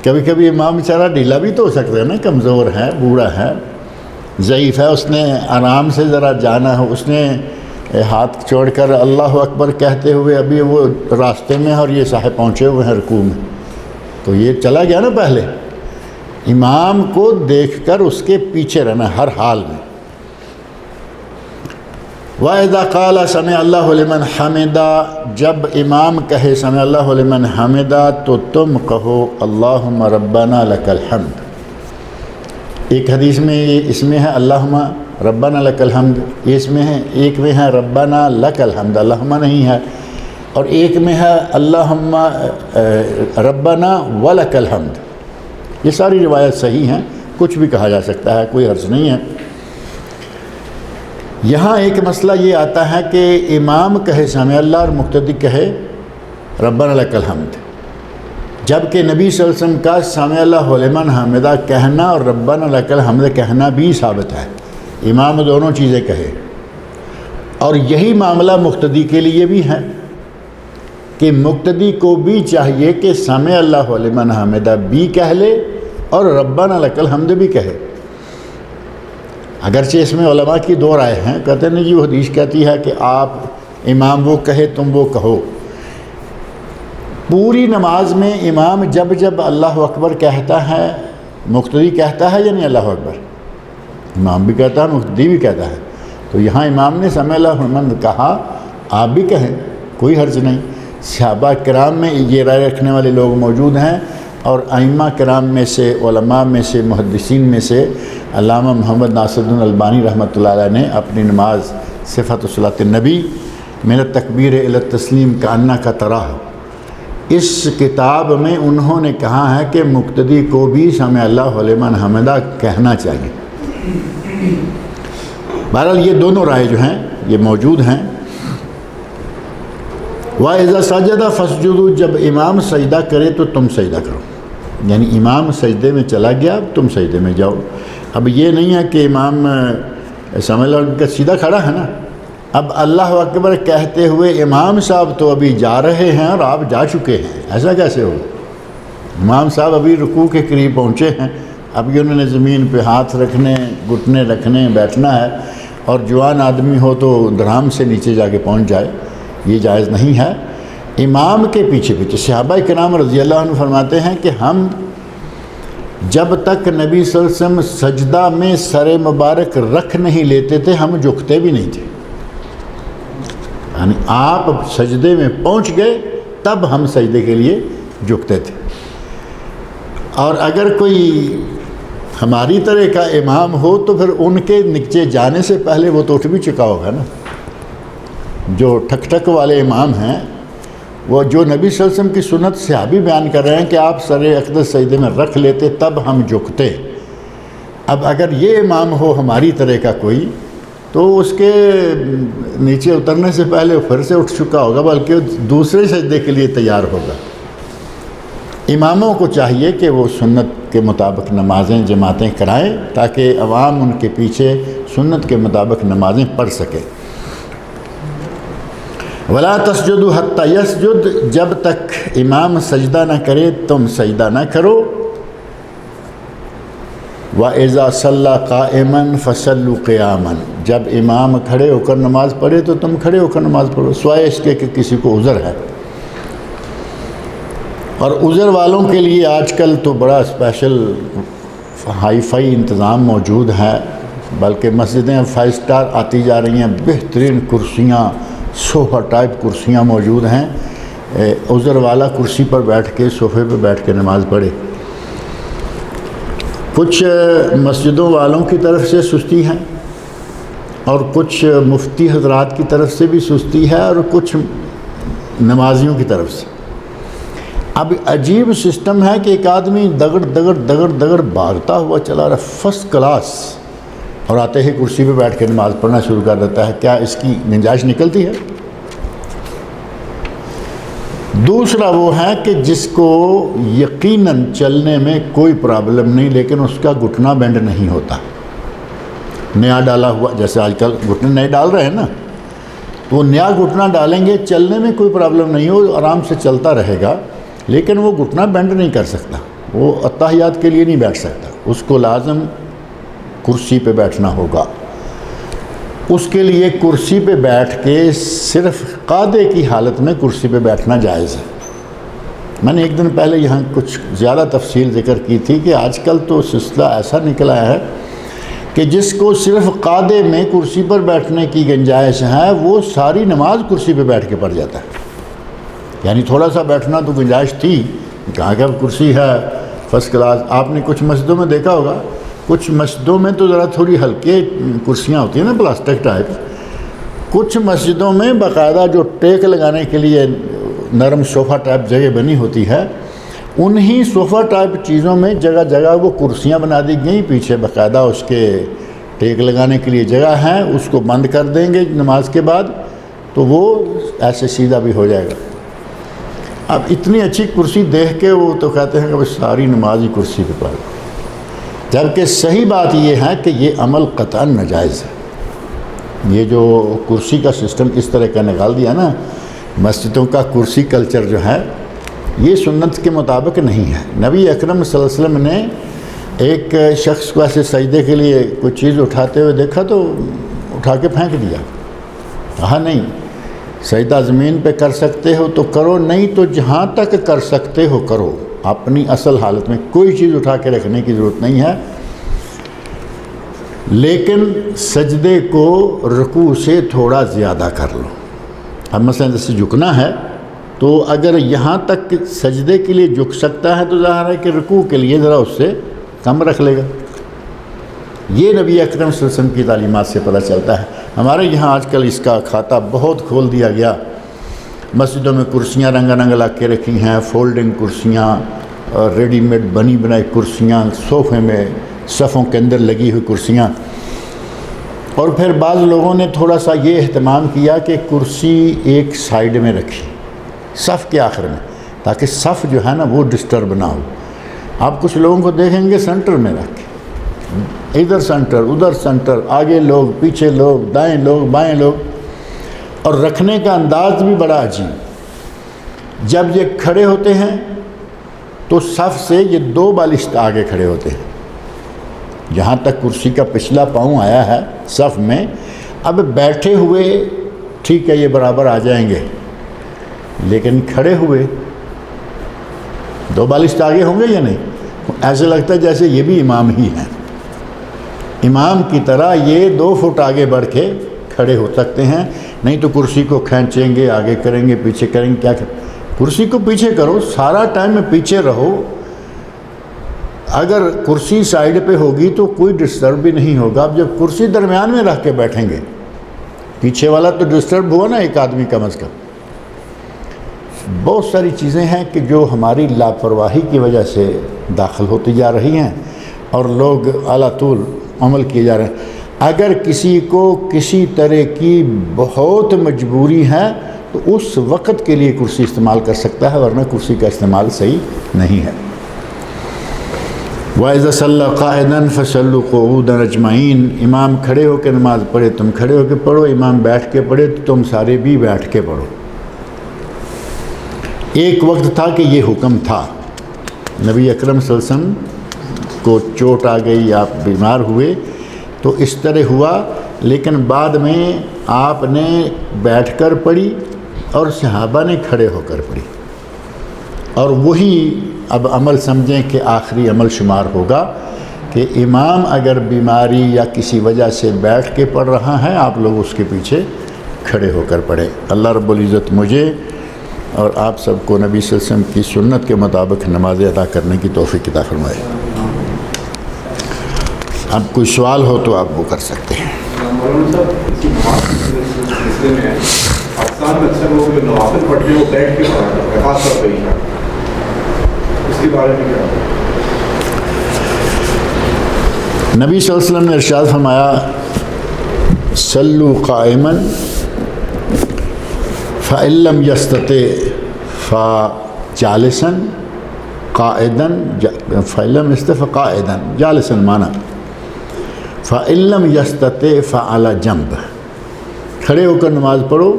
کبھی کبھی امام بیچارہ ڈھیلا بھی تو ہو سکتا ہے نا، کمزور ہے، بوڑھا ہے، ضعیف ہے، اس نے آرام سے ذرا جانا ہو، اس نے ہاتھ چھوڑ کر اللہ اکبر کہتے ہوئے ابھی وہ راستے میں ہے اور یہ صاحب پہنچے ہوئے ہیں رکوع میں، تو یہ چلا گیا نا پہلے۔ امام کو دیکھ کر اس کے پیچھے رہنا ہر حال میں۔ وَإِذَا قَالَ سَمِعَ اللَّهُ لِمَنْ حَمِدَ، جب امام کہے سمع اللہ لمن حمدہ تو تم کہو اللہم ربنا لک الحمد۔ ایک حدیث میں اس میں ہے اللہم ربنا لک الحمد، اس میں ہے، ایک میں ہے ربنا لک الحمد، اللہم نہیں ہے، اور ایک میں ہے اللہم ربنا ولک الحمد۔ یہ ساری روایت صحیح ہیں، کچھ بھی کہا جا سکتا ہے، کوئی حرج نہیں ہے۔ یہاں ایک مسئلہ یہ آتا ہے کہ امام کہے سمع اللہ اور مقتدی کہے ربنا لک الحمد، جبکہ نبی صلی اللہ علیہ وسلم کا سمع اللہ لمن حمدہ کہنا اور ربنا لک الحمد کہنا بھی ثابت ہے، امام دونوں چیزیں کہے۔ اور یہی معاملہ مقتدی کے لیے بھی ہے کہ مقتدی کو بھی چاہیے کہ سمع اللہ لمن حمدہ بھی کہہ لے اور ربنا لک الحمد بھی کہے۔ اگرچہ اس میں علماء کی دو رائے ہیں، کہتے ہیں یہ حدیث کہتی ہے کہ آپ امام وہ کہے تم وہ کہو۔ پوری نماز میں امام جب جب اللہ اکبر کہتا ہے مقتدی کہتا ہے یا نہیں اللہ اکبر؟ امام بھی کہتا ہے مقتدی بھی کہتا ہے، تو یہاں امام نے سمع اللہ لمن کہا، آپ بھی کہیں، کوئی حرج نہیں۔ صحابہ کرام میں یہ رائے رکھنے والے لوگ موجود ہیں، اور ائمہ کرام میں سے، علماء میں سے، محدثین میں سے علامہ محمد ناصر الدین البانی رحمۃ اللہ علیہ نے اپنی نماز صفت صلاۃ النبی من التکبیر الی التسلیم کانک تراہ، اس کتاب میں انہوں نے کہا ہے کہ مقتدی کو بھی سمع اللہ لمن حمدہ کہنا چاہیے۔ بہرحال یہ دونوں رائے جو ہیں یہ موجود ہیں۔ وَإِذَا سَجَدَ فَاسْجُدُوا، جب امام سجدہ کرے تو تم سجدہ کرو، یعنی امام سجدے میں چلا گیا تم سجدے میں جاؤ۔ اب یہ نہیں ہے کہ امام سمع اللہ کا سیدھا کھڑا ہے نا، اب اللہ اکبر کہتے ہوئے امام صاحب تو ابھی جا رہے ہیں اور آپ جا چکے ہیں، ایسا کیسے ہو؟ امام صاحب ابھی رکوع کے قریب پہنچے ہیں، ابھی انہوں نے زمین پہ ہاتھ رکھنے، گھٹنے رکھنے، بیٹھنا ہے، اور جوان آدمی ہو تو دھڑام سے نیچے جا کے پہنچ جائے، یہ جائز نہیں ہے۔ امام کے پیچھے پیچھے صحابہ کرام رضی اللہ عنہ فرماتے ہیں کہ ہم جب تک نبی صلی اللہ علیہ وسلم سجدہ میں سر مبارک رکھ نہیں لیتے تھے ہم جھکتے بھی نہیں تھے، یعنی آپ سجدے میں پہنچ گئے تب ہم سجدے کے لیے جھکتے تھے۔ اور اگر کوئی ہماری طرح کا امام ہو تو پھر ان کے نیچے جانے سے پہلے وہ تو اٹھ بھی چکا ہوگا نا. جو ٹھک ٹھک والے امام ہیں وہ جو نبی صلی اللہ علیہ وسلم کی سنت صحابی بیان کر رہے ہیں کہ آپ سر اقدس سجدے میں رکھ لیتے تب ہم جھکتے. اب اگر یہ امام ہو ہماری طرح کا کوئی تو اس کے نیچے اترنے سے پہلے پھر سے اٹھ چکا ہوگا، بلکہ دوسرے سجدے کے لیے تیار ہوگا. اماموں کو چاہیے کہ وہ سنت کے مطابق نمازیں جماعتیں کرائیں تاکہ عوام ان کے پیچھے سنت کے مطابق نمازیں پڑھ سکے. ولا تسجدوا حتى يسجد، جب تک امام سجدہ نہ کرے تم سجدہ نہ کرو. وَإِذَا صَلَّى قَائِمًا فَصَلُّوا قِيَامًا، جب امام کھڑے ہو کر نماز پڑھے تو تم کھڑے ہو کر نماز پڑھو، سوائے اس کے کہ کسی کو عذر ہے. اور عذر والوں کے لیے آج کل تو بڑا اسپیشل ہائی فائی انتظام موجود ہے، بلکہ مسجدیں 5 سٹار آتی جا رہی ہیں، بہترین کرسیاں، صوفہ ٹائپ کرسیاں موجود ہیں. عذر والا کرسی پر بیٹھ کے صوفے پہ بیٹھ کے نماز پڑھے. کچھ مسجدوں والوں کی طرف سے سستی ہے اور کچھ مفتی حضرات کی طرف سے بھی سستی ہے اور کچھ نمازیوں کی طرف سے. اب عجیب سسٹم ہے کہ ایک آدمی دگڑ دگڑ دگڑ دگڑ بھاگتا ہوا چلا رہا فرسٹ کلاس اور آتے ہی کرسی پہ بیٹھ کے نماز پڑھنا شروع کر دیتا ہے. کیا اس کی گنجائش نکلتی ہے؟ دوسرا وہ ہے کہ جس کو یقیناً چلنے میں کوئی پرابلم نہیں لیکن اس کا گھٹنا بینڈ نہیں ہوتا، نیا ڈالا ہوا، جیسے آج کل گھٹنے نئے ڈال رہے ہیں نا، تو وہ نیا گھٹنا ڈالیں گے، چلنے میں کوئی پرابلم نہیں ہو، آرام سے چلتا رہے گا، لیکن وہ گھٹنا بینڈ نہیں کر سکتا، وہ اتحیات کے لیے نہیں بیٹھ سکتا، اس کو لازم کرسی پہ بیٹھنا ہوگا. اس کے لیے کرسی پہ بیٹھ کے صرف قعدے کی حالت میں کرسی پہ بیٹھنا جائز ہے. میں نے ایک دن پہلے یہاں کچھ زیادہ تفصیل ذکر کی تھی کہ آج کل تو سلسلہ ایسا نکل آیا ہے کہ جس کو صرف قعدے میں کرسی پر بیٹھنے کی گنجائش ہے وہ ساری نماز کرسی پہ بیٹھ کے پڑھ جاتا ہے. یعنی تھوڑا سا بیٹھنا تو گنجائش تھی، کہاں کہ اب کرسی ہے فرسٹ کلاس. آپ نے کچھ مسجدوں میں دیکھا ہوگا، کچھ مسجدوں میں تو ذرا تھوڑی ہلکے کرسیاں ہوتی ہیں نا پلاسٹک ٹائپ، کچھ مسجدوں میں باقاعدہ جو ٹیک لگانے کے لیے نرم صوفہ ٹائپ جگہ بنی ہوتی ہے، انہی صوفہ ٹائپ چیزوں میں جگہ جگہ وہ کرسیاں بنا دی گئیں، پیچھے باقاعدہ اس کے ٹیک لگانے کے لیے جگہ ہے، اس کو بند کر دیں گے نماز کے بعد تو وہ ایسے سیدھا بھی ہو جائے گا. اب اتنی اچھی کرسی دیکھ کے وہ تو کہتے ہیں کہ ساری نماز ہی کرسی پہ پڑھ، جبکہ صحیح بات یہ ہے کہ یہ عمل قطعاً ناجائز ہے. یہ جو کرسی کا سسٹم اس طرح کا نکال دیا نا، مسجدوں کا کرسی کلچر جو ہے یہ سنت کے مطابق نہیں ہے. نبی اکرم صلی اللہ علیہ وسلم نے ایک شخص کو ایسے سجدے کے لیے کوئی چیز اٹھاتے ہوئے دیکھا تو اٹھا کے پھینک دیا، کہا نہیں سجدہ زمین پہ کر سکتے ہو تو کرو، نہیں تو جہاں تک کر سکتے ہو کرو، اپنی اصل حالت میں کوئی چیز اٹھا کے رکھنے کی ضرورت نہیں ہے. لیکن سجدے کو رکوع سے تھوڑا زیادہ کر لو. اب مثلا جیسے جھکنا ہے تو اگر یہاں تک سجدے کے لیے جھک سکتا ہے تو ظاہر ہے کہ رکوع کے لیے ذرا اس سے کم رکھ لے گا. یہ نبی اکرم صلی اللہ علیہ وسلم کی تعلیمات سے پتہ چلتا ہے. ہمارے یہاں آج کل اس کا کھاتا بہت کھول دیا گیا. مسجدوں میں کرسیاں رنگا رنگ لا کے رکھی ہیں، فولڈنگ کرسیاں، ریڈی میڈ بنی بنائی کرسیاں، صوفے میں صفوں کے اندر لگی ہوئی کرسیاں. اور پھر بعض لوگوں نے تھوڑا سا یہ اہتمام کیا کہ کرسی ایک سائیڈ میں رکھی صف کے آخر میں، تاکہ صف جو ہے نا وہ ڈسٹرب نہ ہو. آپ کچھ لوگوں کو دیکھیں گے سینٹر میں رکھ کے، ادھر سینٹر ادھر سینٹر، آگے لوگ پیچھے لوگ، دائیں لوگ بائیں لوگ، اور رکھنے کا انداز بھی بڑا عجیب. جب یہ کھڑے ہوتے ہیں تو صف سے یہ 2 بالشت آگے کھڑے ہوتے ہیں، جہاں تک کرسی کا پچھلا پاؤں آیا ہے صف میں. اب بیٹھے ہوئے ٹھیک ہے یہ برابر آ جائیں گے، لیکن کھڑے ہوئے 2 بالشت آگے ہوں گے یا نہیں؟ ایسے لگتا ہے جیسے یہ بھی امام ہی ہیں، امام کی طرح یہ 2 فٹ آگے بڑھ کے کھڑے ہو سکتے ہیں. نہیں تو کرسی کو کھینچیں گے، آگے کریں گے، پیچھے کریں گے، کیا کریں؟ کرسی کو پیچھے کرو، سارا ٹائم میں پیچھے رہو. اگر کرسی سائیڈ پہ ہوگی تو کوئی ڈسٹرب بھی نہیں ہوگا. اب جب کرسی درمیان میں رکھ کے بیٹھیں گے, پیچھے والا تو ڈسٹرب ہوا نا ایک آدمی کم از کم. بہت ساری چیزیں ہیں کہ جو ہماری لاپرواہی کی وجہ سے داخل ہوتی جا رہی ہیں اور لوگ اعلیٰ طول عمل کیے جا رہے ہیں. اگر کسی کو کسی طرح کی بہت مجبوری ہے تو اس وقت کے لیے کرسی استعمال کر سکتا ہے, ورنہ کرسی کا استعمال صحیح نہیں ہے. وَإِذَا صَلَّى قَائِدًا فَصَلُّوا قُعُودًا أَجْمَعِينَ. امام کھڑے ہو کے نماز پڑھے تم کھڑے ہو کے پڑھو, امام بیٹھ کے پڑھے تو تم سارے بھی بیٹھ کے پڑھو. ایک وقت تھا کہ یہ حکم تھا, نبی اکرم صلی اللہ علیہ وسلم کو چوٹ آ گئی, آپ بیمار ہوئے تو اس طرح ہوا, لیکن بعد میں آپ نے بیٹھ کر پڑھی اور صحابہ نے کھڑے ہو کر پڑھی. اور وہی اب عمل سمجھیں کہ آخری عمل شمار ہوگا کہ امام اگر بیماری یا کسی وجہ سے بیٹھ کے پڑھ رہا ہے, آپ لوگ اس کے پیچھے کھڑے ہو کر پڑھیں. اللہ رب العزت مجھے اور آپ سب کو نبی صلی اللہ علیہ وسلم کی سنت کے مطابق نماز ادا کرنے کی توفیق عطا فرمائے. اب کوئی سوال ہو تو آپ وہ کر سکتے ہیں. پاکستان میں اکثر لوگ جو نوافل پڑھتے ہیں وہ بیٹھ کے پڑھتے ہیں, خاص طور پہ اس کے بارے میں کیا؟ نبی صلی اللہ علیہ وسلم نے ارشاد فرمایا صلوا قائما فإن لم يستطع فجالسا قائدا فإن لم يستطع فقائدا جالسا مانا فإن لم يستطع فعلى جنب. کھڑے ہو کر نماز پڑھو,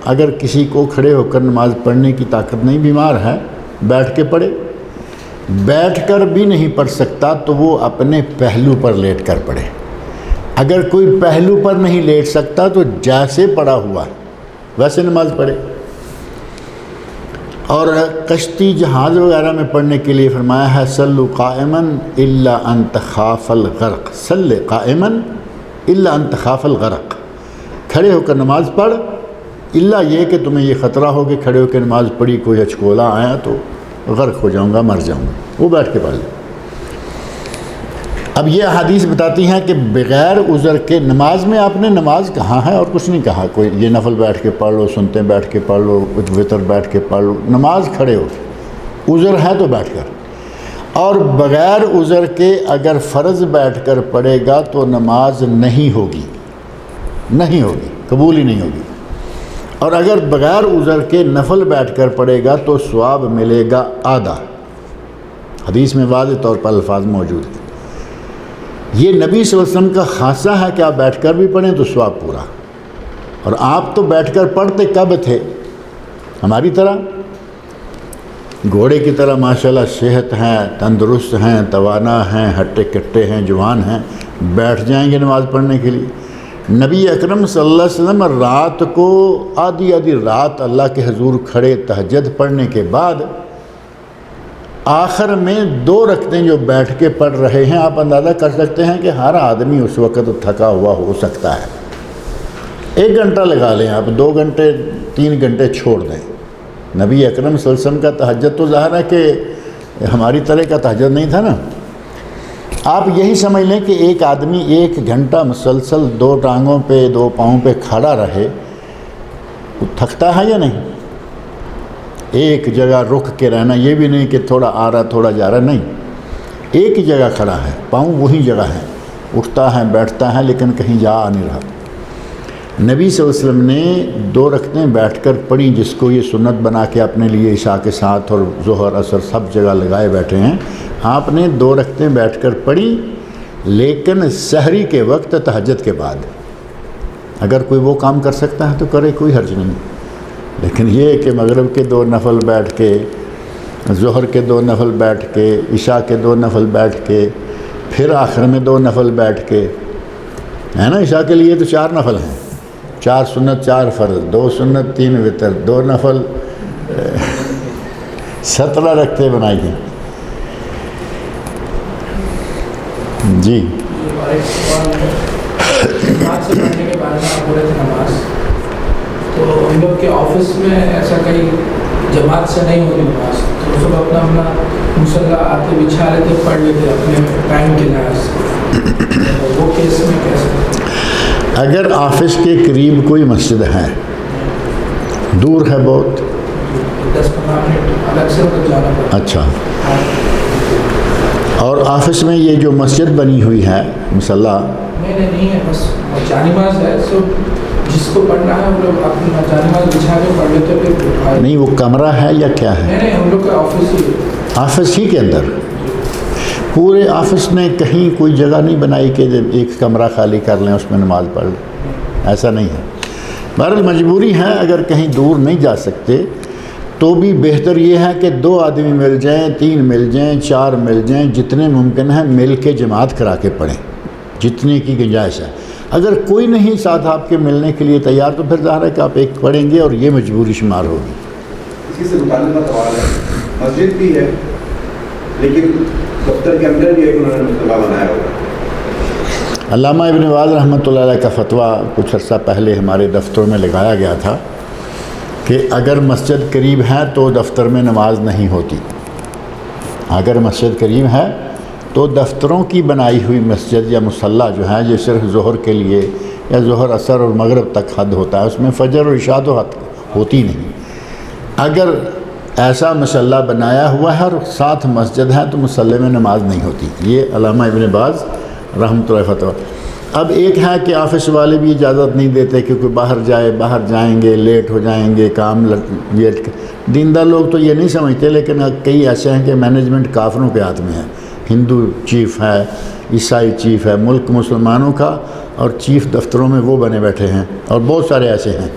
اگر کسی کو کھڑے ہو کر نماز پڑھنے کی طاقت نہیں, بیمار ہے, بیٹھ کے پڑھے. بیٹھ کر بھی نہیں پڑھ سکتا تو وہ اپنے پہلو پر لیٹ کر پڑھے. اگر کوئی پہلو پر نہیں لیٹ سکتا تو جیسے پڑا ہوا ویسے نماز پڑھے. اور کشتی جہاز وغیرہ میں پڑھنے کے لیے فرمایا ہے صلوا قائما الا ان تخاف الغرق. صلی قائما الا ان تخاف الغرق. کھڑے ہو کر نماز پڑھ, الا یہ کہ تمہیں یہ خطرہ ہو کہ کھڑے ہو کے نماز پڑھی کوئی اچکولا آیا تو غرق ہو جاؤں گا, مر جاؤں گا, وہ بیٹھ کے پڑھ لے. اب یہ احادیث بتاتی ہیں کہ بغیر عذر کے نماز میں آپ نے نماز کہاں ہے اور کچھ نہیں کہا. کوئی یہ نفل بیٹھ کے پڑھ لو, سنتے بیٹھ کے پڑھ لو, وطر بیٹھ کے پڑھ لو, نماز کھڑے ہو. عذر ہے تو بیٹھ کر. اور بغیر عذر کے اگر فرض بیٹھ کر پڑھے گا تو نماز نہیں ہوگی, نہیں ہوگی, قبول ہی نہیں ہوگی. اور اگر بغیر عذر کے نفل بیٹھ کر پڑھے گا تو ثواب ملے گا آدھا. حدیث میں واضح طور پر الفاظ موجود ہیں. یہ نبی صلی اللہ علیہ وسلم کا خاصہ ہے کہ آپ بیٹھ کر بھی پڑھیں تو ثواب پورا. اور آپ تو بیٹھ کر پڑھتے کب تھے؟ ہماری طرح, گھوڑے کی طرح ماشاءاللہ صحت ہیں, تندرست ہیں, توانا ہیں, ہٹے کٹے ہیں, جوان ہیں, بیٹھ جائیں گے نماز پڑھنے کے لیے. نبی اکرم صلی اللہ علیہ وسلم رات کو آدھی رات اللہ کے حضور کھڑے تہجد پڑھنے کے بعد آخر میں 2 رکعتیں جو بیٹھ کے پڑھ رہے ہیں, آپ اندازہ کر سکتے ہیں کہ ہر آدمی اس وقت تھکا ہوا ہو سکتا ہے. 1 گھنٹہ لگا لیں آپ, 2 گھنٹے 3 گھنٹے چھوڑ دیں. نبی اکرم صلی اللہ علیہ وسلم کا تہجد تو ظاہر ہے کہ ہماری طرح کا تہجد نہیں تھا نا. آپ یہی سمجھ لیں کہ ایک آدمی 1 گھنٹہ مسلسل 2 ٹانگوں پہ 2 پاؤں پہ کھڑا رہے, وہ تھکتا ہے یا نہیں؟ ایک جگہ رک کے رہنا, یہ بھی نہیں کہ تھوڑا آ رہا تھوڑا جا رہا, نہیں, ایک ہی جگہ کھڑا ہے, پاؤں وہی جگہ ہے, اٹھتا ہے بیٹھتا ہے لیکن کہیں جا نہیں رہا. نبی صلی اللہ علیہ وسلم نے 2 رکعتیں بیٹھ کر پڑھی, جس کو یہ سنت بنا کے اپنے لیے عشاء کے ساتھ اور ظہر عصر سب جگہ لگائے بیٹھے ہیں. آپ نے 2 رکعتیں بیٹھ کر پڑھی, لیکن سحری کے وقت تہجد کے بعد. اگر کوئی وہ کام کر سکتا ہے تو کرے, کوئی حرج نہیں. لیکن یہ کہ مغرب کے 2 نفل بیٹھ کے, ظہر کے 2 نفل بیٹھ کے, عشاء کے 2 نفل بیٹھ کے, پھر آخر میں 2 نفل بیٹھ کے, ہے نا. عشاء کے لیے تو 4 نفل ہیں, 4 سنت 4 فرض, 2 سنت 3 وتر, 2 نفل, 17 رکعتیں بنائی ہیں. جی تو ہم لوگ کے آفس میں ایسا کہیں جماعت سے نہیں ہوتی نماز, تو سب اپنا اپنا مصلی آتے بچھا لیتے پڑھ لیتے اپنے ٹائم کے لحاظ سے، وہ کیس میں کیسے؟ اگر آفس کے قریب کوئی مسجد ہے، دور ہے بہت، 10-15 منٹ الگ سے ادھر جانا پڑتا اچھا، اور آفس میں یہ جو مسجد بنی ہوئی ہے مصلی، نہیں ہے، بس جانماز ہے، سو جس کو پڑھنا ہے وہ لوگ اپنی جانماز بچھا کے پڑھ لیتے پھر نہیں وہ کمرہ ہے یا کیا ہے؟ نہیں ہم لوگ کا آفس ہی ہے۔ آفس ہی کے اندر پورے آفس میں کہیں کوئی جگہ نہیں بنائی کہ ایک کمرہ خالی کر لیں اس میں نماز پڑھ لیں، ایسا نہیں ہے۔ بہرحال مجبوری ہے، اگر کہیں دور نہیں جا سکتے تو بھی بہتر یہ ہے کہ 2 آدمی مل جائیں، 3 مل جائیں، 4 مل جائیں، جتنے ممکن ہے مل کے جماعت کرا کے پڑھیں، جتنے کی گنجائش ہے۔ اگر کوئی نہیں ساتھ آپ کے ملنے کے لیے تیار تو پھر ظاہر ہے کہ آپ ایک پڑھیں گے اور یہ مجبوری شمار ہوگی۔ اسی سے متعلقہ سوال ہے، مسجد بھی ہے لیکن دفتر کے اندر بھی ایک انہوں نے مصلی بنایا ہوگا۔ علامہ ابن باز رحمۃ اللہ علیہ کا فتویٰ کچھ عرصہ پہلے ہمارے دفتروں میں لگایا گیا تھا کہ اگر مسجد قریب ہے تو دفتر میں نماز نہیں ہوتی، اگر مسجد قریب ہے تو دفتروں کی بنائی ہوئی مسجد یا مصلی جو ہے یہ صرف ظہر کے لیے یا ظہر عصر اور مغرب تک حد ہوتا ہے، اس میں فجر اور عشاء تو حد ہوتی نہیں۔ اگر ایسا مصلی بنایا ہوا ہے اور ساتھ مسجد ہے تو مصلی میں نماز نہیں ہوتی، یہ علامہ ابن باز رحمۃ اللہ فتویٰ۔ اب ایک ہے کہ آفس والے بھی اجازت نہیں دیتے کہ کوئی باہر جائیں گے، لیٹ ہو جائیں گے، کام دیندار لوگ تو یہ نہیں سمجھتے، لیکن کئی ایسے ہیں کہ مینجمنٹ کافروں کے ہاتھ میں ہے، ہندو چیف ہے، عیسائی چیف ہے، ملک مسلمانوں کا، اور چیف دفتروں میں وہ بنے بیٹھے ہیں، اور بہت سارے ایسے ہیں۔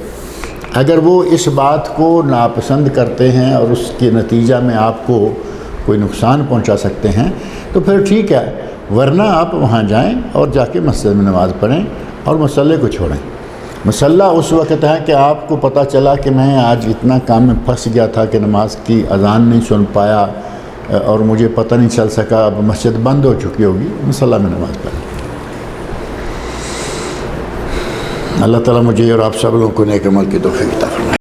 اگر وہ اس بات کو ناپسند کرتے ہیں اور اس کے نتیجہ میں آپ کو کوئی نقصان پہنچا سکتے ہیں تو پھر ٹھیک ہے، ورنہ آپ وہاں جائیں اور جا کے مسجد میں نماز پڑھیں اور مصلی کو چھوڑیں۔ مصلی اس وقت ہے کہ آپ کو پتہ چلا کہ میں آج اتنا کام میں پھنس گیا تھا کہ نماز کی اذان نہیں سن پایا اور مجھے پتہ نہیں چل سکا، اب مسجد بند ہو چکی ہوگی، مصلی میں نماز پڑھیں۔ اللہ تعالیٰ مجھے اور آپ سب لوگوں کو نیک عمل کی توفیق عطا فرمائے۔